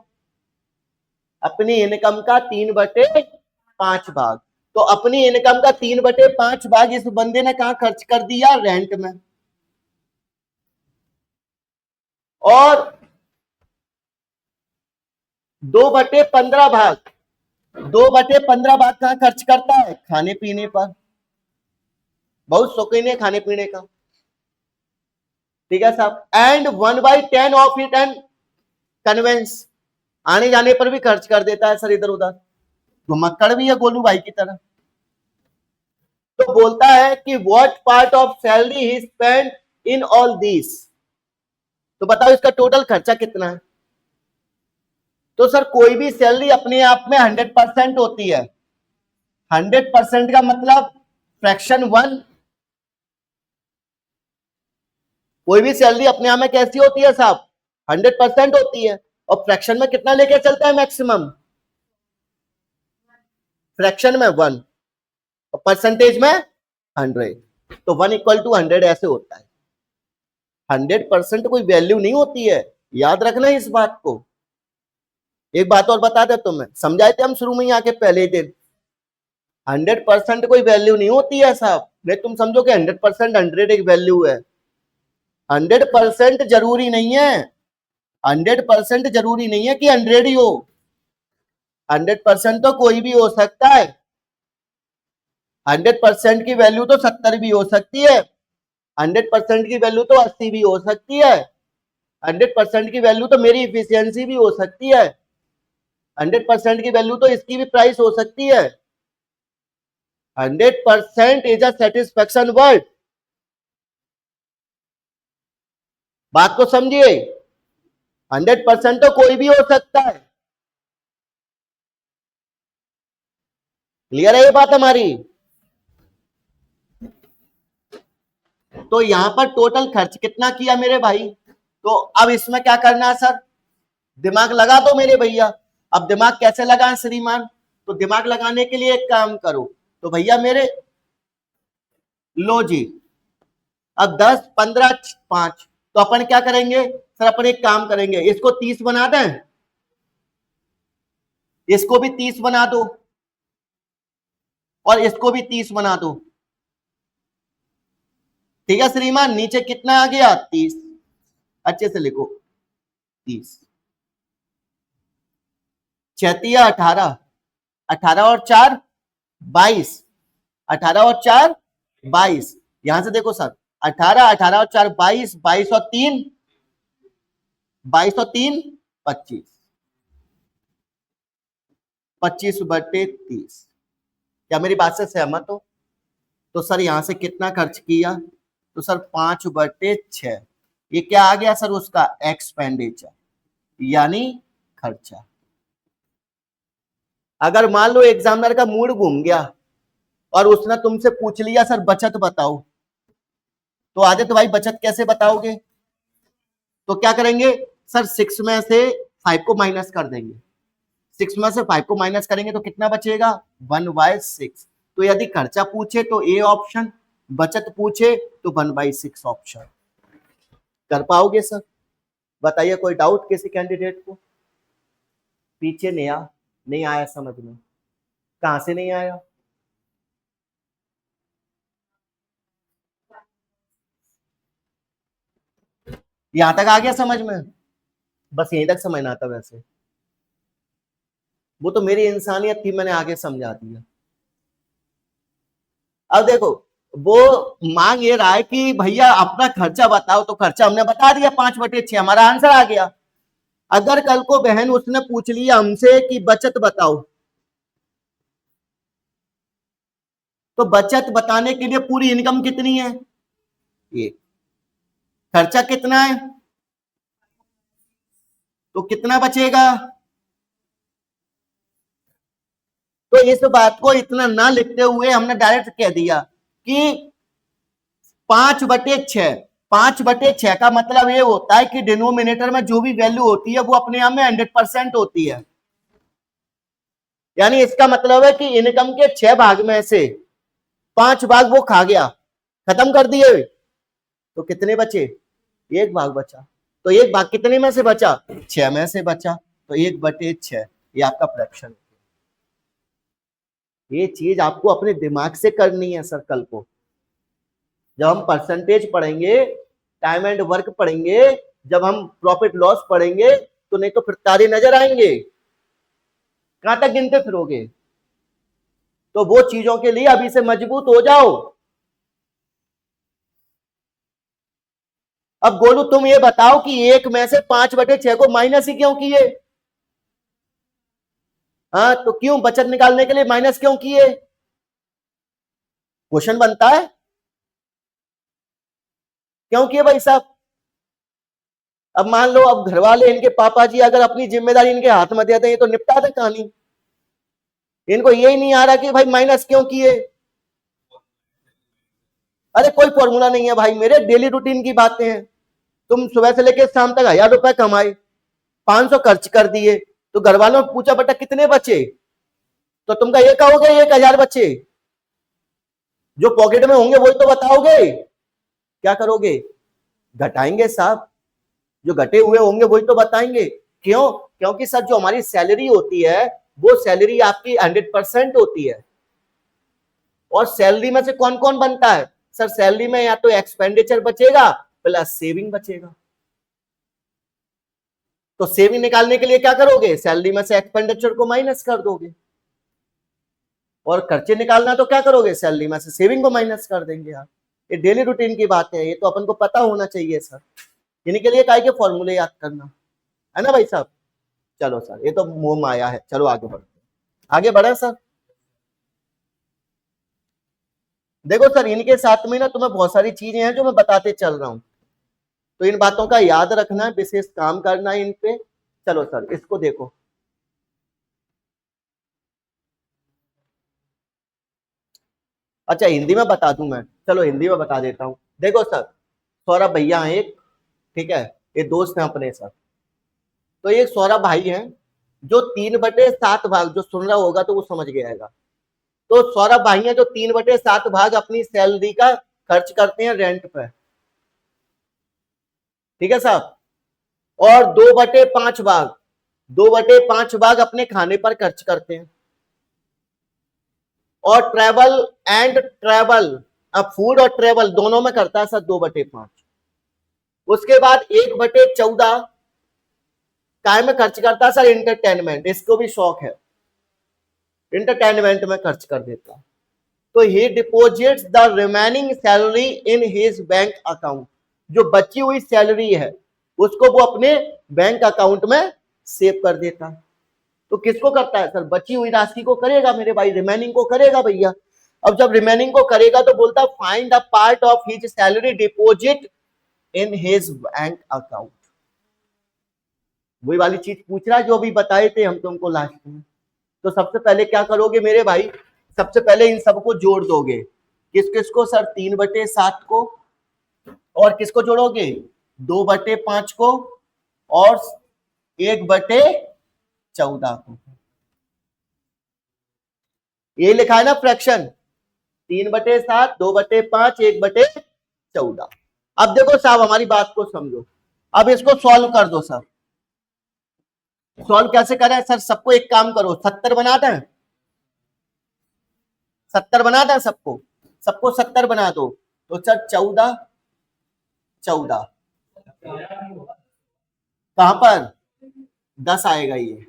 अपनी इनकम का 3/5 भाग। तो अपनी इनकम का 3/5 भाग इस बंदे ने कहां खर्च कर दिया? रेंट में। और 2/15 भाग, 2/15 भाग कहां खर्च करता है? खाने पीने पर। बहुत शौकीन है खाने पीने का, ठीक है साहब। And 1/10 of it and conveyance, आने जाने पर भी खर्च कर देता है सर इधर उधर। घुमक्कड़ भी है गोलू भाई की तरह। तो बोलता है कि what part of salary he spend in all this. तो बताओ इसका टोटल खर्चा कितना है? तो सर कोई भी सैलरी अपने आप में 100% होती है। 100% का मतलब फ्रैक्शन 1। कोई भी सैलरी अपने आप में कैसी होती है साहब? 100% होती है। और फ्रैक्शन में कितना लेके चलता है मैक्सिमम? फ्रैक्शन में 1 और परसेंटेज में 100। तो 1 = 100 ऐसे होता है। 100% कोई वैल्यू नहीं होती है, याद रखना इस बात को। एक बात और बता दे तुम्हें, समझाए थे हम शुरू में ही आके पहले ही दिन। 100% कोई वैल्यू नहीं होती है साहब। नहीं तुम समझो कि 100% 100 एक वैल्यू है। 100% जरूरी नहीं है, 100% जरूरी नहीं है कि 100 ही हो। 100% तो कोई भी हो सकता है। 100% की वैल्यू तो 70 भी हो सकती है। 100% की वैल्यू तो 80 भी हो सकती है। 100% की वैल्यू तो मेरी इफिशियंसी भी हो सकती है। 100% की वैल्यू तो इसकी भी प्राइस हो सकती है। 100% इज अ सेटिस्फेक्शन वर्ड। बात को समझिए। 100% तो कोई भी हो सकता है। क्लियर है ये बात हमारी? तो यहां पर टोटल खर्च कितना किया मेरे भाई? तो अब इसमें क्या करना है सर? दिमाग लगा दो मेरे भैया। अब दिमाग कैसे लगाएं श्रीमान? तो दिमाग लगाने के लिए एक काम करो। तो भैया मेरे लो जी, अब 10, 15, 5। तो अपन क्या करेंगे सर? अपन एक काम करेंगे, इसको 30 बना दें, इसको भी 30 बना दो और इसको भी 30 बना दो। ठीक है श्रीमान, नीचे कितना आ गया? 30। अच्छे से लिखो 30। 18, 18 और 4 22, 18 और 4 22। यहां से देखो सर, 18, 18 और 4 22, 22 और 3 22 और 3 25, 25/30। क्या मेरी बात से सहमत हो? तो सर यहां से कितना खर्च किया? तो सर 5/6। ये क्या आ गया सर? उसका एक्सपेंडिचर यानी खर्चा। अगर मान लो एग्जामिनर का मूड घूम गया और उसने तुमसे पूछ लिया सर बचत बताओ, तो आदित्य भाई बचत कैसे बताओगे? तो क्या करेंगे सर? 6 में से 5 को माइनस कर देंगे। 6 में से 5 को माइनस करेंगे तो कितना बचेगा? 1/6। तो यदि खर्चा पूछे तो ए ऑप्शन, बचत पूछे तो 1/6 ऑप्शन। कर पाओगे सर? बताइए कोई डाउट किसी कैंडिडेट को? पीछे नहीं आया समझ में? कहां से नहीं आया? यहां तक आ गया समझ में? बस यहीं तक समझना था वैसे। वो तो मेरी इंसानियत थी, मैंने आगे समझा दिया। अब देखो, वो मांग ये रहा है कि भैया अपना खर्चा बताओ, तो खर्चा हमने बता दिया 5/6, हमारा आंसर आ गया। अगर कल को बहन उसने पूछ लिया हमसे कि बचत बताओ, तो बचत बताने के लिए पूरी इनकम कितनी है, ये खर्चा कितना है, तो कितना बचेगा? तो इस बात को इतना ना लिखते हुए हमने डायरेक्ट कह दिया कि 5/6। 5/6 का मतलब ये होता है कि डिनोमिनेटर में जो भी वैल्यू होती है वो अपने आप में 100% होती है। यानी इसका मतलब है कि इनकम के 6 भाग में से 5 भाग वो खा गया, खत्म कर दिए, तो कितने बचे? 1 भाग बचा। तो एक भाग कितने में से बचा, 6 में से बचा, तो 1/6 ये आपका फ्रैक्शन। ये चीज आपको अपने दिमाग से करनी है सर। कल को जब हम परसेंटेज पढ़ेंगे, टाइम एंड वर्क पढ़ेंगे, जब हम प्रॉफिट लॉस पढ़ेंगे, तो नहीं तो फिर तारे नजर आएंगे, कहां तक गिनते फिरोगे। तो वो चीजों के लिए अभी से मजबूत हो जाओ। अब गोलू तुम ये बताओ कि 1 में से 5/6 को माइनस ही क्यों किए। हाँ, तो क्यों बचत निकालने के लिए माइनस क्यों किए, क्वेश्चन बनता है, क्यों किए भाई साहब। अब मान लो अब घर वाले इनके पापा जी अगर अपनी जिम्मेदारी इनके हाथ में देते हैं तो निपटा दे कहानी। इनको यही नहीं आ रहा कि भाई माइनस क्यों किए। अरे कोई फॉर्मूला नहीं है भाई, मेरे डेली रूटीन की बातें हैं। तुम सुबह से लेकर शाम तक 1000 रुपए कमाए, 500 खर्च कर दिए, तो घर वालों ने पूछा बेटा कितने बचे, तो तुम ये कहोगे 1000 बचे, जो पॉकेट में होंगे वही तो बताओगे। क्या करोगे, घटाएंगे साहब, जो घटे हुए होंगे वही तो बताएंगे। क्यों, क्योंकि सर जो हमारी सैलरी होती है वो सैलरी आपकी 100% होती है। और सैलरी में से कौन कौन बनता है सर, सैलरी में या तो एक्सपेंडिचर बचेगा प्लस सेविंग बचेगा। तो सेविंग निकालने के लिए क्या करोगे, सैलरी में से एक्सपेंडिचर को माइनस कर दोगे, और खर्चे निकालना तो क्या करोगे, सैलरी में से सेविंग को माइनस कर देंगे आप। ये डेली रूटीन की बात है, ये तो अपन को पता होना चाहिए सर। इन्हीं के लिए काय के फॉर्मूले याद करना है ना भाई साहब। चलो सर, ये तो मोह माया है, चलो आगे बढ़ते हैं। आगे बढ़े सर। देखो सर, इनके साथ में ना तुम्हें बहुत सारी चीजें हैं जो मैं बताते चल रहा हूं, तो इन बातों का याद रखना है, विशेष काम करना है इन पे। चलो सर इसको देखो, अच्छा हिंदी में बता दूं मैं, चलो हिंदी में बता देता हूं। देखो सर, सौरभ भैया हैं एक, ठीक है, ये दोस्त हैं अपने सर। तो एक सौरभ भाई हैं जो 3/7 भाग, जो सुन रहा होगा तो वो समझ गया। तो सौरभ भाई हैं जो 3/7 भाग अपनी सैलरी का खर्च करते हैं रेंट पे, ठीक है साहब। और 2/5 भाग, 2/5 भाग अपने खाने पर खर्च करते हैं। और ट्रेवल एंड ट्रेवल, अब फूड और ट्रेवल दोनों में करता है सर 2/5। उसके बाद 1/14 काय में खर्च करता है सर, इंटरटेनमेंट, इसको भी शौक है, इंटरटेनमेंट में खर्च कर देता है। तो he deposits the remaining salary in his bank account, जो बची हुई सैलरी है उसको वो अपने बैंक अकाउंट में सेव कर देता है। तो किसको करता है सर, बची हुई राशि को करेगा मेरे भाई, रिमेनिंग को करेगा भैया। अब जब रिमेनिंग को करेगा तो बोलता find a part of his salary deposit in his bank account. वही वाली चीज पूछ रहा है जो अभी बताए थे हम तुमको लास्ट में। तो सबसे पहले क्या करोगे मेरे भाई, सबसे पहले इन सबको जोड़ दोगे। किस किस को सर, 3/7 को, और किसको जोड़ोगे, 2/5 को, और 1/14 को। ये लिखा है ना फ्रैक्शन, 3/7, 2/5, 1/14। अब देखो साहब हमारी बात को समझो, अब इसको सॉल्व कर दो सर। सॉल्व कैसे करें सर, सबको एक काम करो, 70 बना दें, 70 बना दें सबको, सबको 70 बना दो। तो सर 14 14 कहां पर 10 आएगा, ये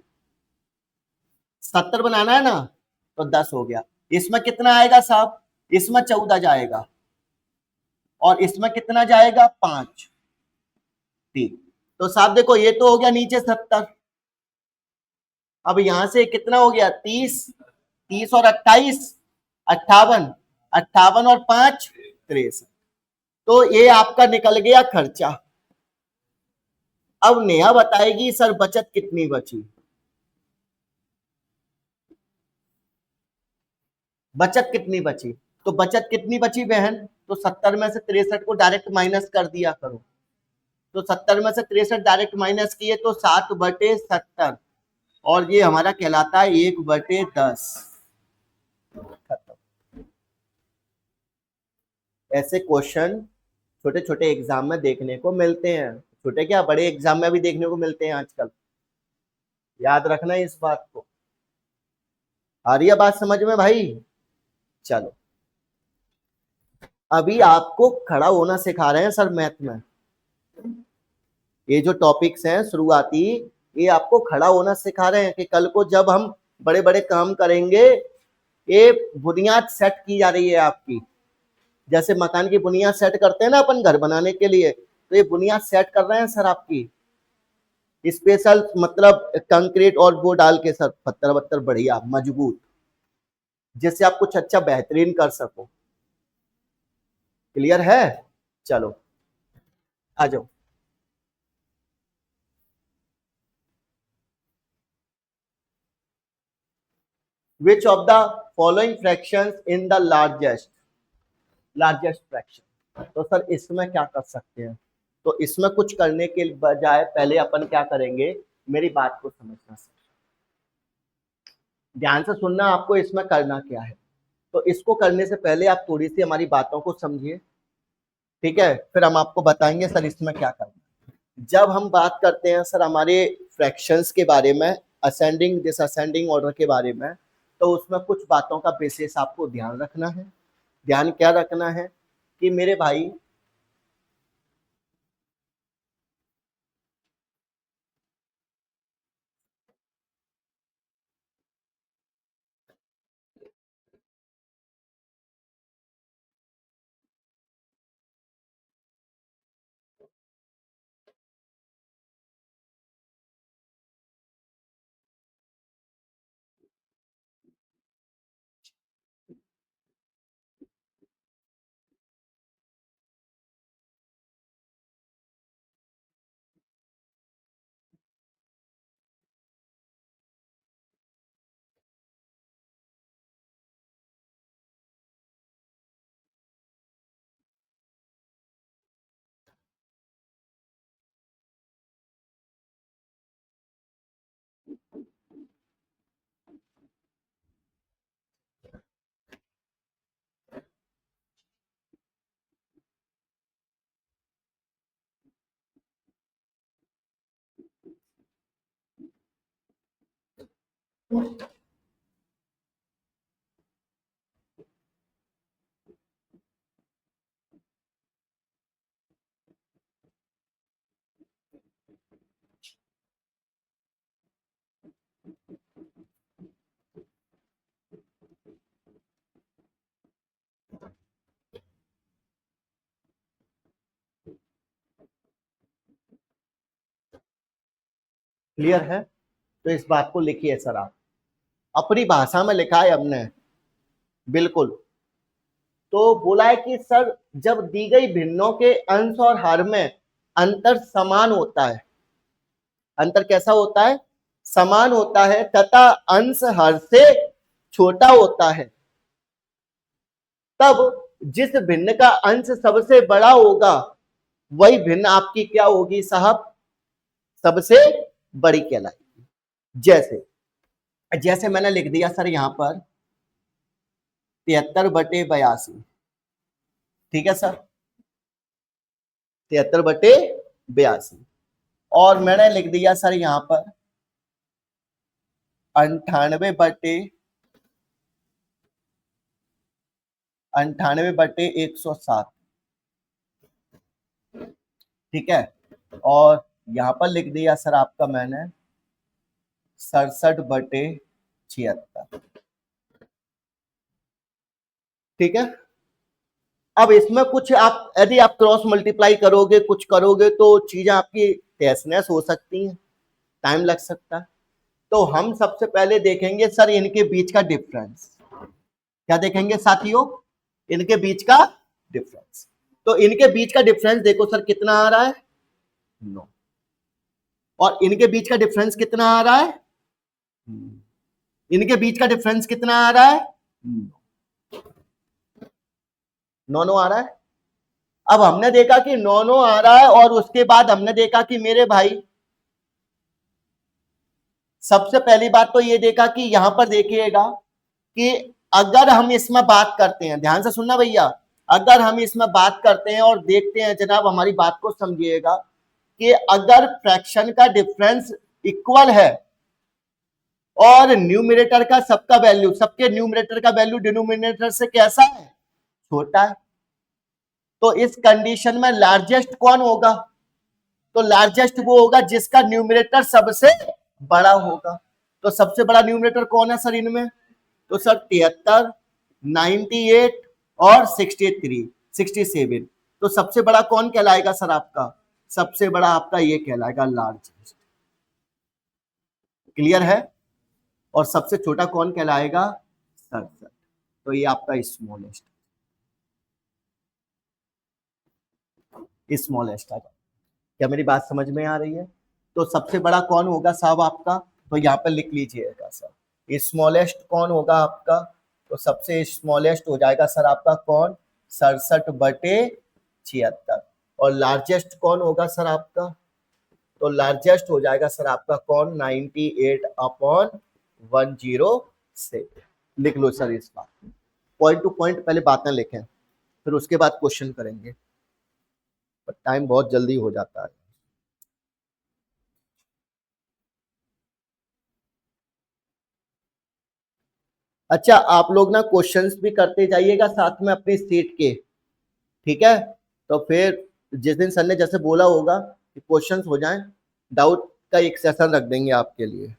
70 बनाना है ना, तो 10 हो गया। इसमें कितना आएगा साहब, इसमें 14 जाएगा, और इसमें कितना जाएगा, 5। ठीक, तो साहब देखो ये तो हो गया नीचे 70। अब यहां से कितना हो गया, 30, 30 और 28, 58, 58 और 5, 63। तो ये आपका निकल गया खर्चा। अब नेहा बताएगी सर बचत कितनी बची। बचत कितनी बची, तो बचत कितनी बची बहन, तो 70 में से 63 को डायरेक्ट माइनस कर दिया करो। तो 70 में से 63 डायरेक्ट माइनस किए तो 7/70, और ये हमारा कहलाता है 1/10। ऐसे क्वेश्चन छोटे छोटे एग्जाम में देखने को मिलते हैं, छोटे क्या बड़े एग्जाम में भी देखने को मिलते हैं आजकल, याद रखना इस बात को। आ रही है बात समझ में भाई? चलो, अभी आपको खड़ा होना सिखा रहे हैं सर मैथ में। ये जो टॉपिक्स हैं शुरुआती, ये आपको खड़ा होना सिखा रहे हैं कि कल को जब हम बड़े बड़े काम करेंगे, ये बुनियाद सेट की जा रही है आपकी। जैसे मकान की बुनियाद सेट करते हैं ना अपन घर बनाने के लिए, तो ये बुनियाद सेट कर रहे हैं सर आपकी स्पेशल, मतलब कंक्रीट और वो डाल के सर, पत्थर वत्थर बढ़िया मजबूत, जिससे आप कुछ अच्छा बेहतरीन कर सको। क्लियर है? चलो आ जाओ। Which of the following fractions in the largest fraction. तो सर इसमें क्या कर सकते हैं? तो इसमें कुछ करने के बजाय पहले अपन क्या करेंगे, मेरी बात को समझना सर, ध्यान से सुनना, आपको इसमें करना क्या है। तो इसको करने से पहले आप थोड़ी सी हमारी बातों को समझिए, ठीक है? फिर हम आपको बताएंगे सर इसमें क्या करना। जब हम बात करते हैं सर हमारे फ्रैक्शंस के बारे में, असेंडिंग डिसअसेंडिंग ऑर्डर के बारे में, तो उसमें कुछ बातों का विशेष आपको ध्यान रखना है। ध्यान क्या रखना है कि मेरे भाई, क्लियर है? तो इस बात को लिखिए सर, आप अपनी भाषा में लिखा है हमने, बिल्कुल। तो बोला है कि सर जब दी गई भिन्नों के अंश और हर में अंतर समान होता है, अंतर कैसा होता है? समान होता है, तथा अंश हर से छोटा होता है, तब जिस भिन्न का अंश सबसे बड़ा होगा वही भिन्न आपकी क्या होगी साहब? सबसे बड़ी कहलाएगी। जैसे जैसे मैंने लिख दिया सर यहां पर 73/82, ठीक है सर, 73/82, और मैंने लिख दिया सर यहां पर 98/107, ठीक है। और यहां पर लिख दिया सर आपका मैंने 67/76, ठीक है। अब इसमें कुछ आप यदि आप क्रॉस मल्टीप्लाई करोगे, कुछ करोगे, तो चीजें आपकी तहस नहस हो सकती हैं, टाइम लग सकता है। तो हम सबसे पहले देखेंगे सर इनके बीच का डिफरेंस। क्या देखेंगे साथियों? इनके बीच का डिफरेंस। तो इनके बीच का डिफरेंस देखो सर कितना आ रहा है? 9। और इनके बीच का डिफरेंस कितना आ रहा है? इनके बीच का डिफरेंस कितना आ रहा है? 9 आ रहा है। अब हमने देखा कि 9 आ रहा है, और उसके बाद हमने देखा कि मेरे भाई, सबसे पहली बात तो ये देखा कि यहां पर देखिएगा कि अगर हम इसमें बात करते हैं, ध्यान से सुनना भैया, अगर हम इसमें बात करते हैं और देखते हैं, जनाब हमारी बात को समझिएगा, कि अगर फ्रैक्शन का डिफरेंस इक्वल है और न्यूमरेटर का सबका वैल्यू, सबके न्यूमरेटर का वैल्यू डिनोमिनेटर से कैसा है, छोटा है, तो इस कंडीशन में लार्जेस्ट कौन होगा, तो लार्जेस्ट वो होगा जिसका न्यूमरेटर सबसे बड़ा होगा। तो सबसे बड़ा न्यूमरेटर कौन है सर इनमें, तो सर 73, 98 और 63, 67। तो सबसे बड़ा कौन कहलाएगा सर आपका, सबसे बड़ा आपका ये कहलाएगा लार्जेस्ट। क्लियर है। और सबसे छोटा कौन कहलाएगा, 67। तो ये आपका स्मॉलेस्ट, स्मॉलेस्ट आ जाए। क्या मेरी बात समझ में आ रही है। तो सबसे बड़ा कौन होगा साहब आपका, तो यहाँ पर लिख लीजिएगा सर, स्मॉलेस्ट कौन होगा आपका, तो सबसे स्मॉलेस्ट हो जाएगा सर आपका कौन, 67/76। और लार्जेस्ट कौन होगा सर आपका, तो लार्जेस्ट हो जाएगा सर आपका कौन, 98/106। लिख लो सर इस बात, पॉइंट टू पॉइंट पहले बातें लिखें, फिर उसके बाद क्वेश्चन करेंगे, पर टाइम बहुत जल्दी हो जाता है। अच्छा, आप लोग ना क्वेश्चंस भी करते जाइएगा साथ में अपनी सीट के, ठीक है। तो फिर जिस दिन सर ने जैसे बोला होगा कि क्वेश्चंस हो जाएं, डाउट का एक सेशन रख देंगे आपके लिए।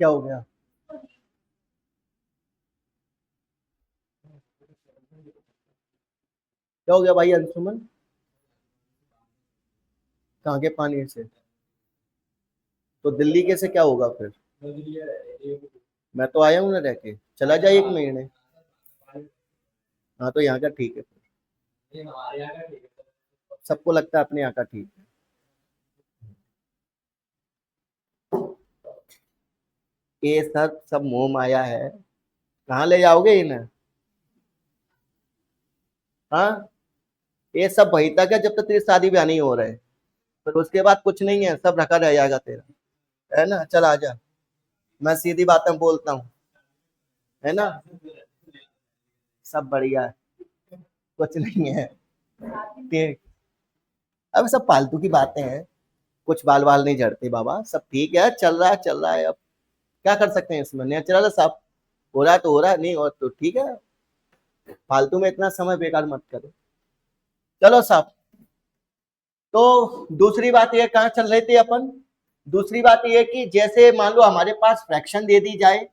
क्या हो गया, क्या हो गया भाई अंशुमन, कहाँ के पानी से, तो दिल्ली के से क्या होगा फिर, मैं तो आया हूँ ना रह के, चला जाए 1 महीने। हाँ तो यहाँ का ठीक है, सबको लगता है अपने यहाँ का ठीक है। ये सर सब मोह माया है, कहाँ ले जाओगे इन्हें, हाँ। ये सब वही तक है जब तक तेरी शादी ब्याह नहीं हो रहे, फिर उसके बाद कुछ नहीं है, सब रखा रह जाएगा तेरा, है ना। चल आजा, मैं सीधी बातें बोलता हूँ, है ना, सब बढ़िया है, कुछ नहीं है, ठीक। अब सब फालतू की बातें हैं, कुछ बाल बाल नहीं झड़ते बाबा, सब ठीक है, चल रहा है चल रहा है। अब क्या कर सकते हैं इसमें, नेचुरल है सब, हो रहा है तो हो रहा है, नहीं और तो ठीक है, फालतू में इतना समय बेकार मत करो। चलो साहब, तो दूसरी बात ये कहाँ चल रहे थे अपन, दूसरी बात ये कि जैसे मान लो हमारे पास फ्रैक्शन दे दी जाए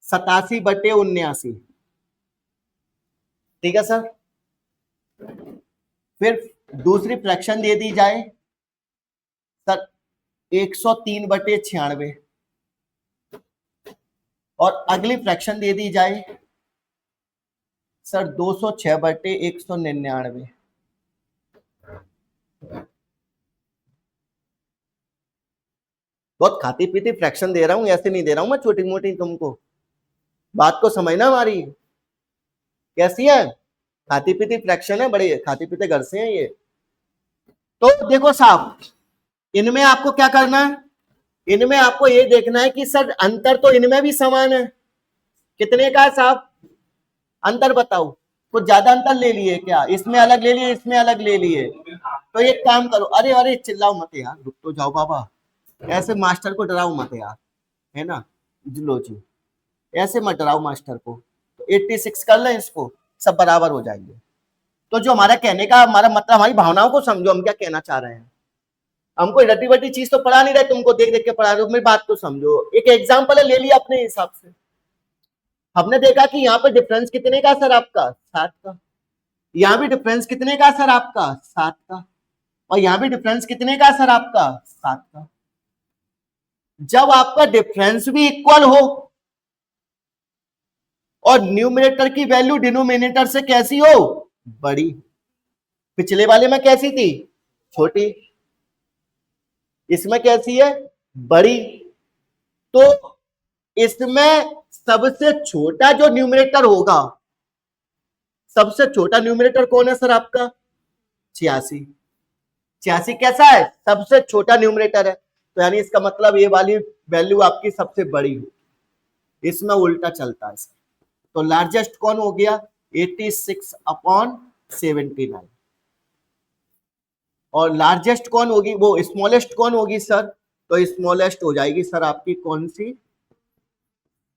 87/79, ठीक है सर। फिर दूसरी फ्रैक्शन दे दी जाए सर 103/96, और अगली फ्रैक्शन दे दी जाए सर 206/199। बहुत खाती पीती फ्रैक्शन दे रहा हूं, ऐसे नहीं दे रहा हूं मैं छोटी मोटी तुमको, बात को समझना हमारी, कैसी है, खाती पीती फ्रैक्शन है, बड़े खाती पीते घर से हैं ये। तो देखो साहब, इनमें आपको क्या करना है, इनमें आपको ये देखना है कि सर अंतर तो इनमें भी समान है, कितने का है साहब, अंतर बताओ, कुछ ज्यादा अंतर ले लिए क्या, इसमें अलग ले लिए इसमें अलग ले लिए, तो एक काम करो, अरे अरे चिल्लाओ मत यार, रुक तो जाओ बाबा, ऐसे मास्टर को डराओ मत यार, है ना, लो जी, ऐसे मत डराओ मास्टर को। तो 86 कर लें इसको, सब बराबर हो जाएंगे। तो जो हमारा कहने का हमारा मतलब, हमारी भावनाओं को समझो, हम क्या कहना चाह रहे हैं, हमको रटी बटी चीज तो पढ़ा नहीं रहे, तुमको देख देख के पढ़ा रहे हो, मेरी बात तो समझो, एक एग्जाम्पल है ले लिया अपने हिसाब से। हमने देखा कि यहाँ पे डिफरेंस कितने का सर आपका, 7 का, यहाँ भी डिफरेंस कितने का सर आपका, 7 का, और यहाँ भी डिफरेंस कितने का सर आपका, 7 का। जब आपका डिफरेंस भी इक्वल हो और न्यूमरेटर की वैल्यू डिनोमिनेटर से कैसी हो, बड़ी। पिछले वाले में कैसी थी, छोटी, इसमें कैसी है, बड़ी। तो इसमें सबसे छोटा जो न्यूमरेटर होगा, सबसे छोटा न्यूमरेटर कौन है सर आपका, 86। 86 कैसा है, सबसे छोटा न्यूमरेटर है, तो यानी इसका मतलब ये वाली वैल्यू आपकी सबसे बड़ी हो। इसमें उल्टा चलता है। तो लार्जेस्ट कौन हो गया, 86/79। और लार्जेस्ट कौन होगी, वो स्मॉलेस्ट कौन होगी सर, तो स्मॉलेस्ट हो जाएगी सर आपकी कौन सी,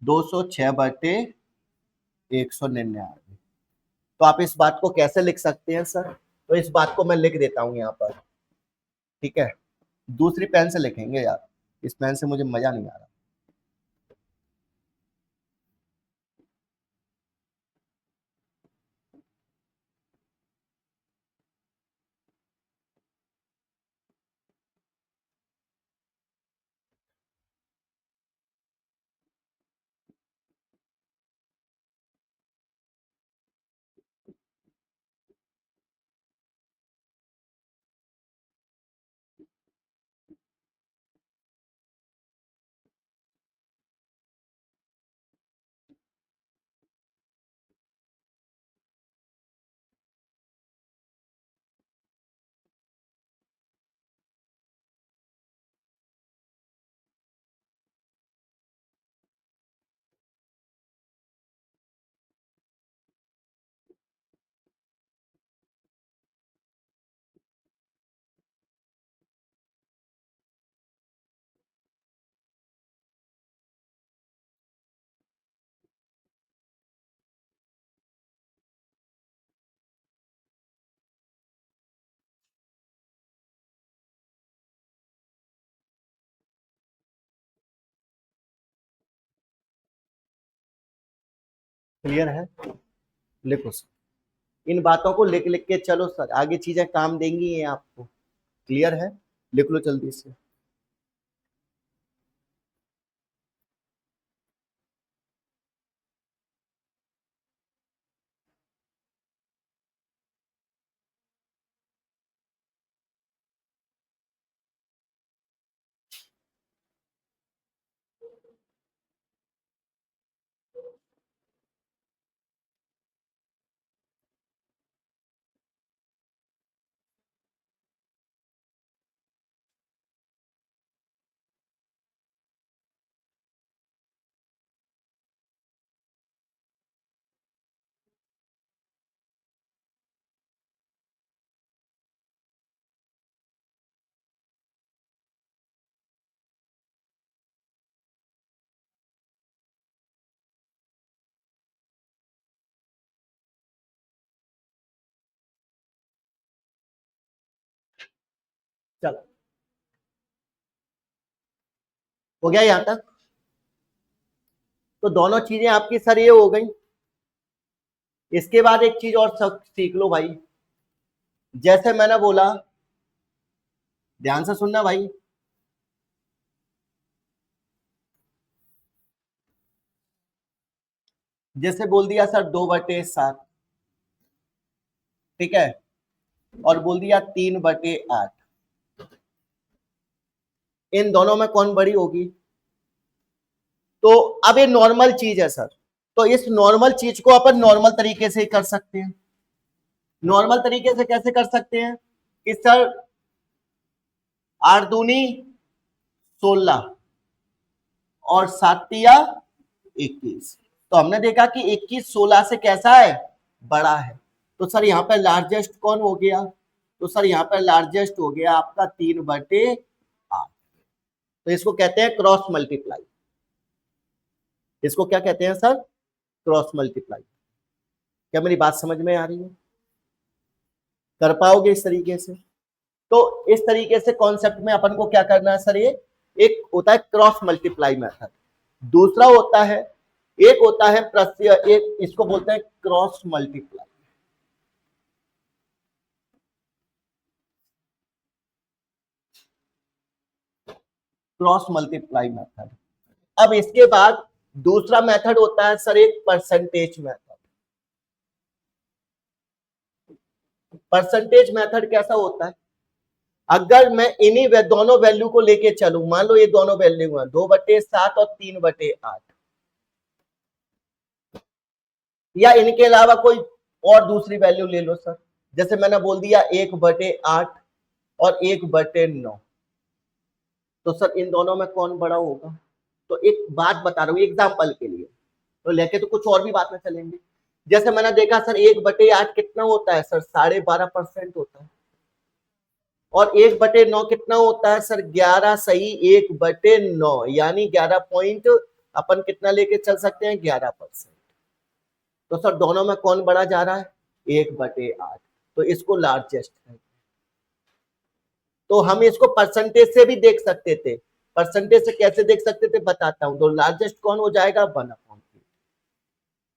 206/199। तो आप इस बात को कैसे लिख सकते हैं सर, तो इस बात को मैं लिख देता हूं यहां पर, ठीक है। दूसरी पेन से लिखेंगे यार, इस पेन से मुझे मजा नहीं आ रहा। क्लियर है, लिखो सर, इन बातों को लिख लिख के चलो सर, आगे चीजें काम देंगी ये आपको। क्लियर है, लिख लो जल्दी से। चलो, हो गया यहां तक। तो दोनों चीजें आपकी सर ये हो गई। इसके बाद एक चीज और सब सीख लो भाई, जैसे मैंने बोला, ध्यान से सुनना भाई, जैसे बोल दिया सर 2/7, ठीक है, और बोल दिया 3/8, इन दोनों में कौन बड़ी होगी, तो अब ये नॉर्मल चीज है सर, तो इस नॉर्मल चीज को अपन नॉर्मल तरीके से कर सकते हैं। नॉर्मल तरीके से कैसे कर सकते हैं कि सर 8×2 = 16 और 7×3 = 21। तो हमने देखा कि 21 16 से कैसा है, बड़ा है। तो सर यहाँ पर लार्जेस्ट कौन हो गया, तो सर यहाँ पर लार्जेस्ट हो गया आपका 3/8। तो इसको कहते हैं क्रॉस मल्टीप्लाई। इसको क्या कहते हैं सर, क्रॉस मल्टीप्लाई। क्या मेरी बात समझ में आ रही है, कर पाओगे इस तरीके से। तो इस तरीके से कॉन्सेप्ट में अपन को क्या करना है सर, ये एक होता है क्रॉस मल्टीप्लाई मेथड, दूसरा होता है, एक होता है एक इसको बोलते हैं cross multiply. Cross multiply method. अब इसके बाद दूसरा मेथड होता है सर एक परसेंटेज मेथड। परसेंटेज मेथड कैसा होता है, अगर मैं इन्हीं दोनों वैल्यू को लेके चलूं, मान लो ये दोनों वैल्यू है 2/7 और 3/8, या इनके अलावा कोई और दूसरी वैल्यू ले लो सर, जैसे मैंने बोल दिया 1/8 और 1/9, तो सर इन दोनों में कौन बड़ा होगा? तो एक बात बता रहा हूं एग्जाम्पल के लिए, तो लेके तो कुछ और भी बात में चलेंगे। जैसे मैंने देखा सर 1/8 कितना होता है सर, 12.5% होता है, और 1/9 कितना होता है सर, 11 सही 1/9, यानी 11 पॉइंट अपन कितना लेके चल सकते हैं, 11%। तो सर दोनों में कौन बड़ा जा रहा है, 1/8, तो इसको लार्जेस्ट है। तो हम इसको परसेंटेज से भी देख सकते थे, परसेंटेज से कैसे देख सकते थे बताता हूं, तो लार्जेस्ट कौन हो जाएगा 1/3।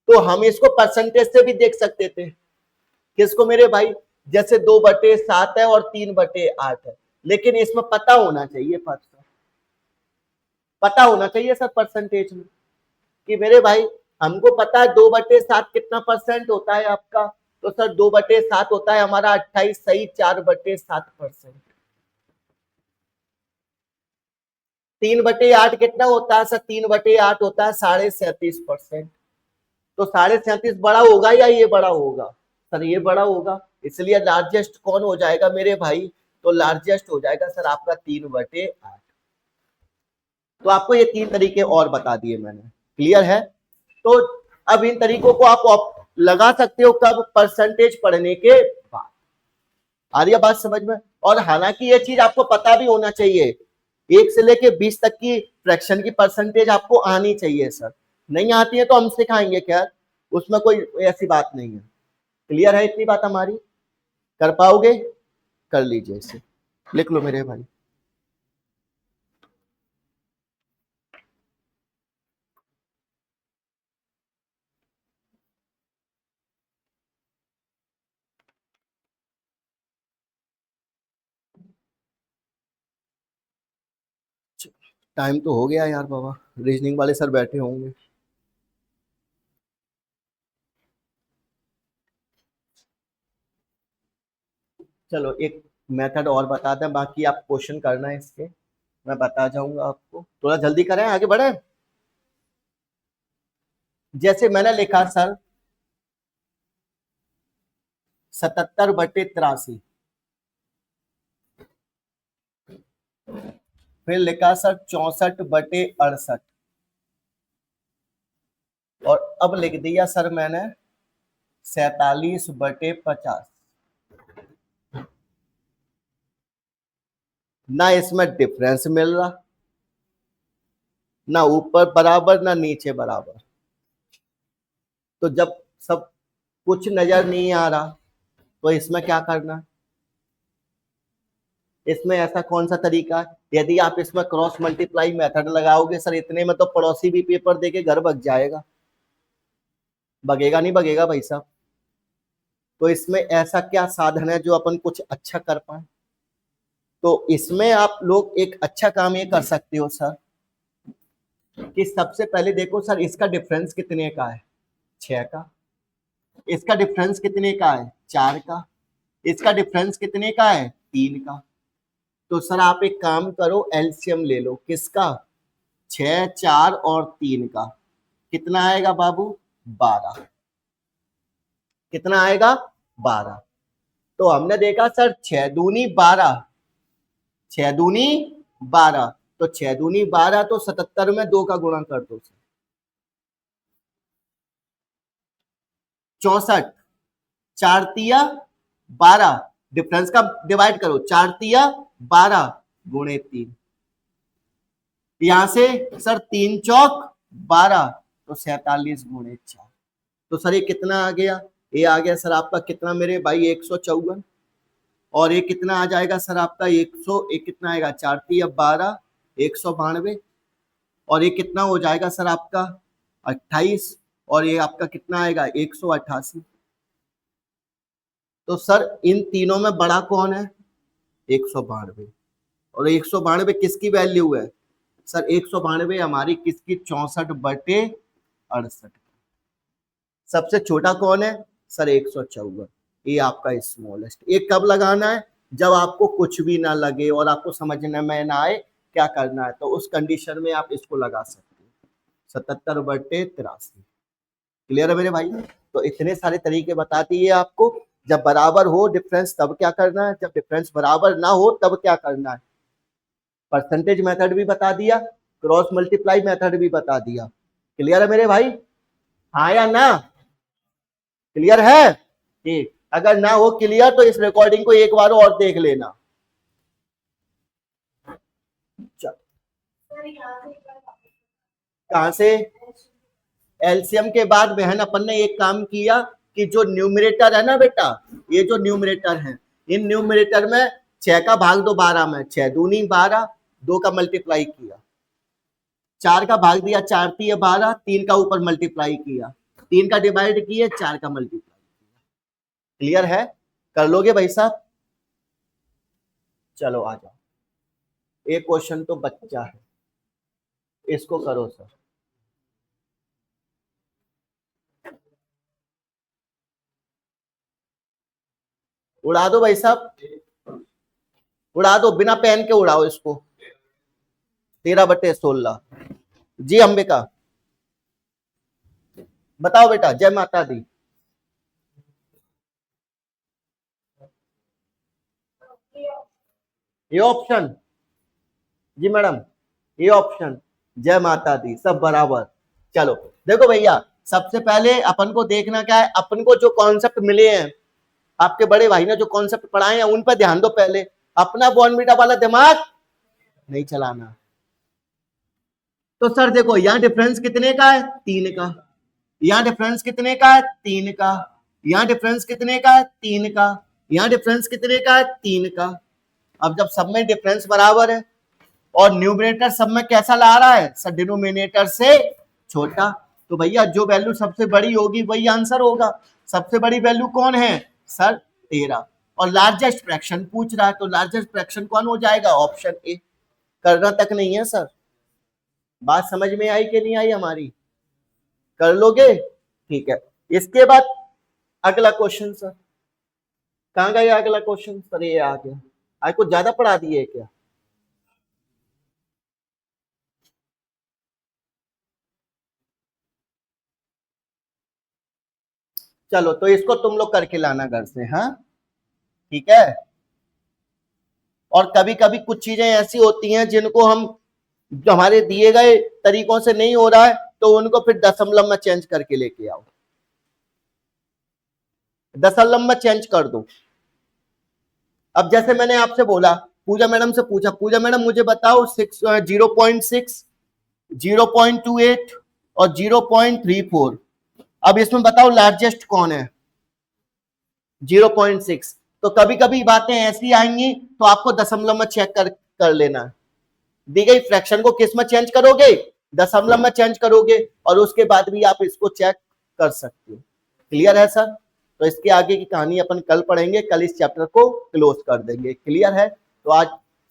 तो हम इसको परसेंटेज से भी देख सकते थे, किसको मेरे भाई, जैसे 2/7 है और 3/8 है, लेकिन इसमें पता होना चाहिए फर्स्ट, पता होना चाहिए सर परसेंटेज में कि मेरे भाई हमको पता है 2/7 कितना परसेंट होता है आपका, तो सर 2/7 होता है हमारा 28 सही 4/7%। 3/8 कितना होता है सर, 3/8 होता है 37.5%। तो 37.5 बड़ा होगा या ये बड़ा होगा, सर ये बड़ा होगा, इसलिए लार्जेस्ट कौन हो जाएगा मेरे भाई, तो लार्जेस्ट हो जाएगा सर आपका 3/8। तो आपको ये 3 तरीके और बता दिए मैंने, क्लियर है? तो अब इन तरीकों को आप लगा सकते हो कब, परसेंटेज पढ़ने के बाद। आ रही है बात समझ में? और हालांकि ये चीज आपको पता भी होना चाहिए, 1 से लेके 20 तक की फ्रैक्शन की परसेंटेज आपको आनी चाहिए सर, नहीं आती है तो हम सिखाएंगे, खैर उसमें कोई ऐसी बात नहीं है। क्लियर है इतनी बात हमारी? कर पाओगे? कर लीजिए इसे, लिख लो मेरे भाई। टाइम तो हो गया यार बाबा, रीजनिंग वाले सर बैठे होंगे। चलो एक मेथड और बताते हैं, बाकी आप क्वेश्चन करना है इसके, मैं बता जाऊंगा आपको, थोड़ा जल्दी करें आगे बढ़े। जैसे मैंने लिखा सर 77/83, फिर लिखा सर 64/68, और अब लिख दिया सर मैंने 47/50। ना इसमें डिफरेंस मिल रहा, ना ऊपर बराबर ना नीचे बराबर, तो जब सब कुछ नजर नहीं आ रहा तो इसमें क्या करना, इसमें ऐसा कौन सा तरीका है, यदि आप इसमें क्रॉस मल्टीप्लाई मेथड लगाओगे सर, इतने में तो पड़ोसी भी पेपर देके घर भग जाएगा, भगेगा नहीं भगेगा भाई साहब? तो इसमें ऐसा क्या साधन है जो अपन कुछ अच्छा कर पाए, तो इसमें आप लोग एक अच्छा काम ये कर सकते हो सर, कि सबसे पहले देखो सर इसका डिफरेंस कितने का है, 6 का, इसका डिफरेंस कितने का है, 4 का, इसका डिफरेंस कितने का है, 3 का। तो सर आप एक काम करो, एलसीएम ले लो, किसका, 6, 4 और 3 का, कितना आएगा बाबू, 12, कितना आएगा, 12। तो हमने देखा सर 6 दूनी 12, 6 दूनी 12, तो 6 दूनी 12, तो 77 में 2 का गुणा कर दो, 64, 4 तिया 12, डिफरेंस का डिवाइड करो, 4 तिया 12 गुणे 3, यहां से सर 3 चौक 12, तो 47 गुणे 4, तो सर ये कितना आ गया, ये आ गया सर आपका कितना मेरे भाई 154, और ये कितना आ जाएगा सर आपका 100, एक कितना आएगा 4 तिया 12, 192, और ये कितना हो जाएगा सर आपका 28, और ये आपका कितना आएगा 188। तो सर इन तीनों में बड़ा कौन है, 192, और 192 किसकी वैल्यू है, सर 192 हमारी किसकी 64/68। सबसे छोटा कौन है सर 154। ये आपका स्मॉलेस्ट। ये कब लगाना है जब आपको कुछ भी ना लगे और आपको समझने में ना आए क्या करना है, तो उस कंडीशन में आप इसको लगा सकते हो 77/83। क्लियर है मेरे भाई। तो इतने सारे तरीके बता दिए आपको। जब बराबर हो डिफरेंस तब क्या करना है, जब डिफरेंस बराबर ना हो तब क्या करना है। परसेंटेज मेथड भी बता दिया, क्रॉस मल्टीप्लाई मेथड भी बता दिया। क्लियर है मेरे भाई, हाँ या ना। क्लियर है, ठीक। अगर ना हो क्लियर तो इस रिकॉर्डिंग को एक बार और देख लेना। कहां से एलसीएम के बाद बहन अपन ने एक काम किया कि जो न्यूमरेटर है ना बेटा, ये जो न्यूमरेटर है, इन न्यूमरेटर में 6 का भाग दो 12 में, 6 दूनी 12, 2 का मल्टीप्लाई किया, 4 का भाग दिया 4 3 12, 3 का ऊपर मल्टीप्लाई किया, 3 का डिवाइड किए, 4 का मल्टीप्लाई किया। क्लियर है, कर लोगे भाई साहब। चलो आ जाओ, एक क्वेश्चन तो बच्चा है, इसको करो सर। उड़ा दो भाई साहब, उड़ा दो, बिना पेन के उड़ाओ इसको। 13/16। जी अंबिका, बताओ बेटा। जय माता दी। ये ऑप्शन, जी मैडम, ये ऑप्शन, जय माता दी, सब बराबर। चलो देखो भैया, सबसे पहले अपन को देखना क्या है, अपन को जो कॉन्सेप्ट मिले हैं, आपके बड़े भाई ने जो कॉन्सेप्ट पढ़ाए हैं उन पर ध्यान दो पहले। अपना बॉर्नविटा वाला दिमाग नहीं चलाना। तो सर देखो, यहाँ डिफरेंस कितने का है 3 का, यहाँ डिफरेंस कितने का है 3 का, यहाँ डिफरेंस कितने का है 3 का, यहाँ डिफरेंस कितने का है 3 का। अब जब सब में डिफरेंस बराबर है और न्यूमरेटर सब में कैसा ला रहा है सर, डिनोमिनेटर से छोटा, तो भैया जो वैल्यू सबसे बड़ी होगी वही आंसर होगा। सबसे बड़ी वैल्यू कौन है सर 13, और लार्जेस्ट फ्रैक्शन पूछ रहा है, तो लार्जेस्ट फ्रैक्शन कौन हो जाएगा, ऑप्शन ए। करना तक नहीं है सर। बात समझ में आई कि नहीं आई हमारी, कर लोगे, ठीक है। इसके बाद अगला क्वेश्चन सर, कहाँ गया अगला क्वेश्चन सर, ये आ गया। आज कुछ ज्यादा पढ़ा दिए क्या, चलो तो इसको तुम लोग करके लाना घर से, हाँ ठीक है। और कभी कभी कुछ चीजें ऐसी होती हैं जिनको हम, जो हमारे दिए गए तरीकों से नहीं हो रहा है, तो उनको फिर दशमलव में चेंज करके लेके आओ, दशमलव में चेंज कर दो। अब जैसे मैंने आपसे बोला, पूजा मैडम से पूछा, पूजा मैडम मुझे बताओ 0.6, 0.28 और 0.34। अब इसमें बताओ लार्जेस्ट कौन है, 0.6। तो कभी कभी बातें ऐसी आएंगी तो आपको दशमलव में चेक कर लेना। दी गई फ्रैक्शन को किस में चेंज करोगे, दशमलव में चेंज करोगे, और उसके बाद भी आप इसको चेक कर सकते हो। क्लियर है सर। तो इसके आगे की कहानी अपन कल पढ़ेंगे, कल इस चैप्टर को क्लोज कर देंगे। क्लियर है, तो आज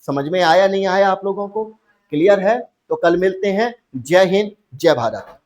समझ में आया नहीं आया आप लोगों को, क्लियर है, तो कल मिलते हैं। जय हिंद, जय भारत।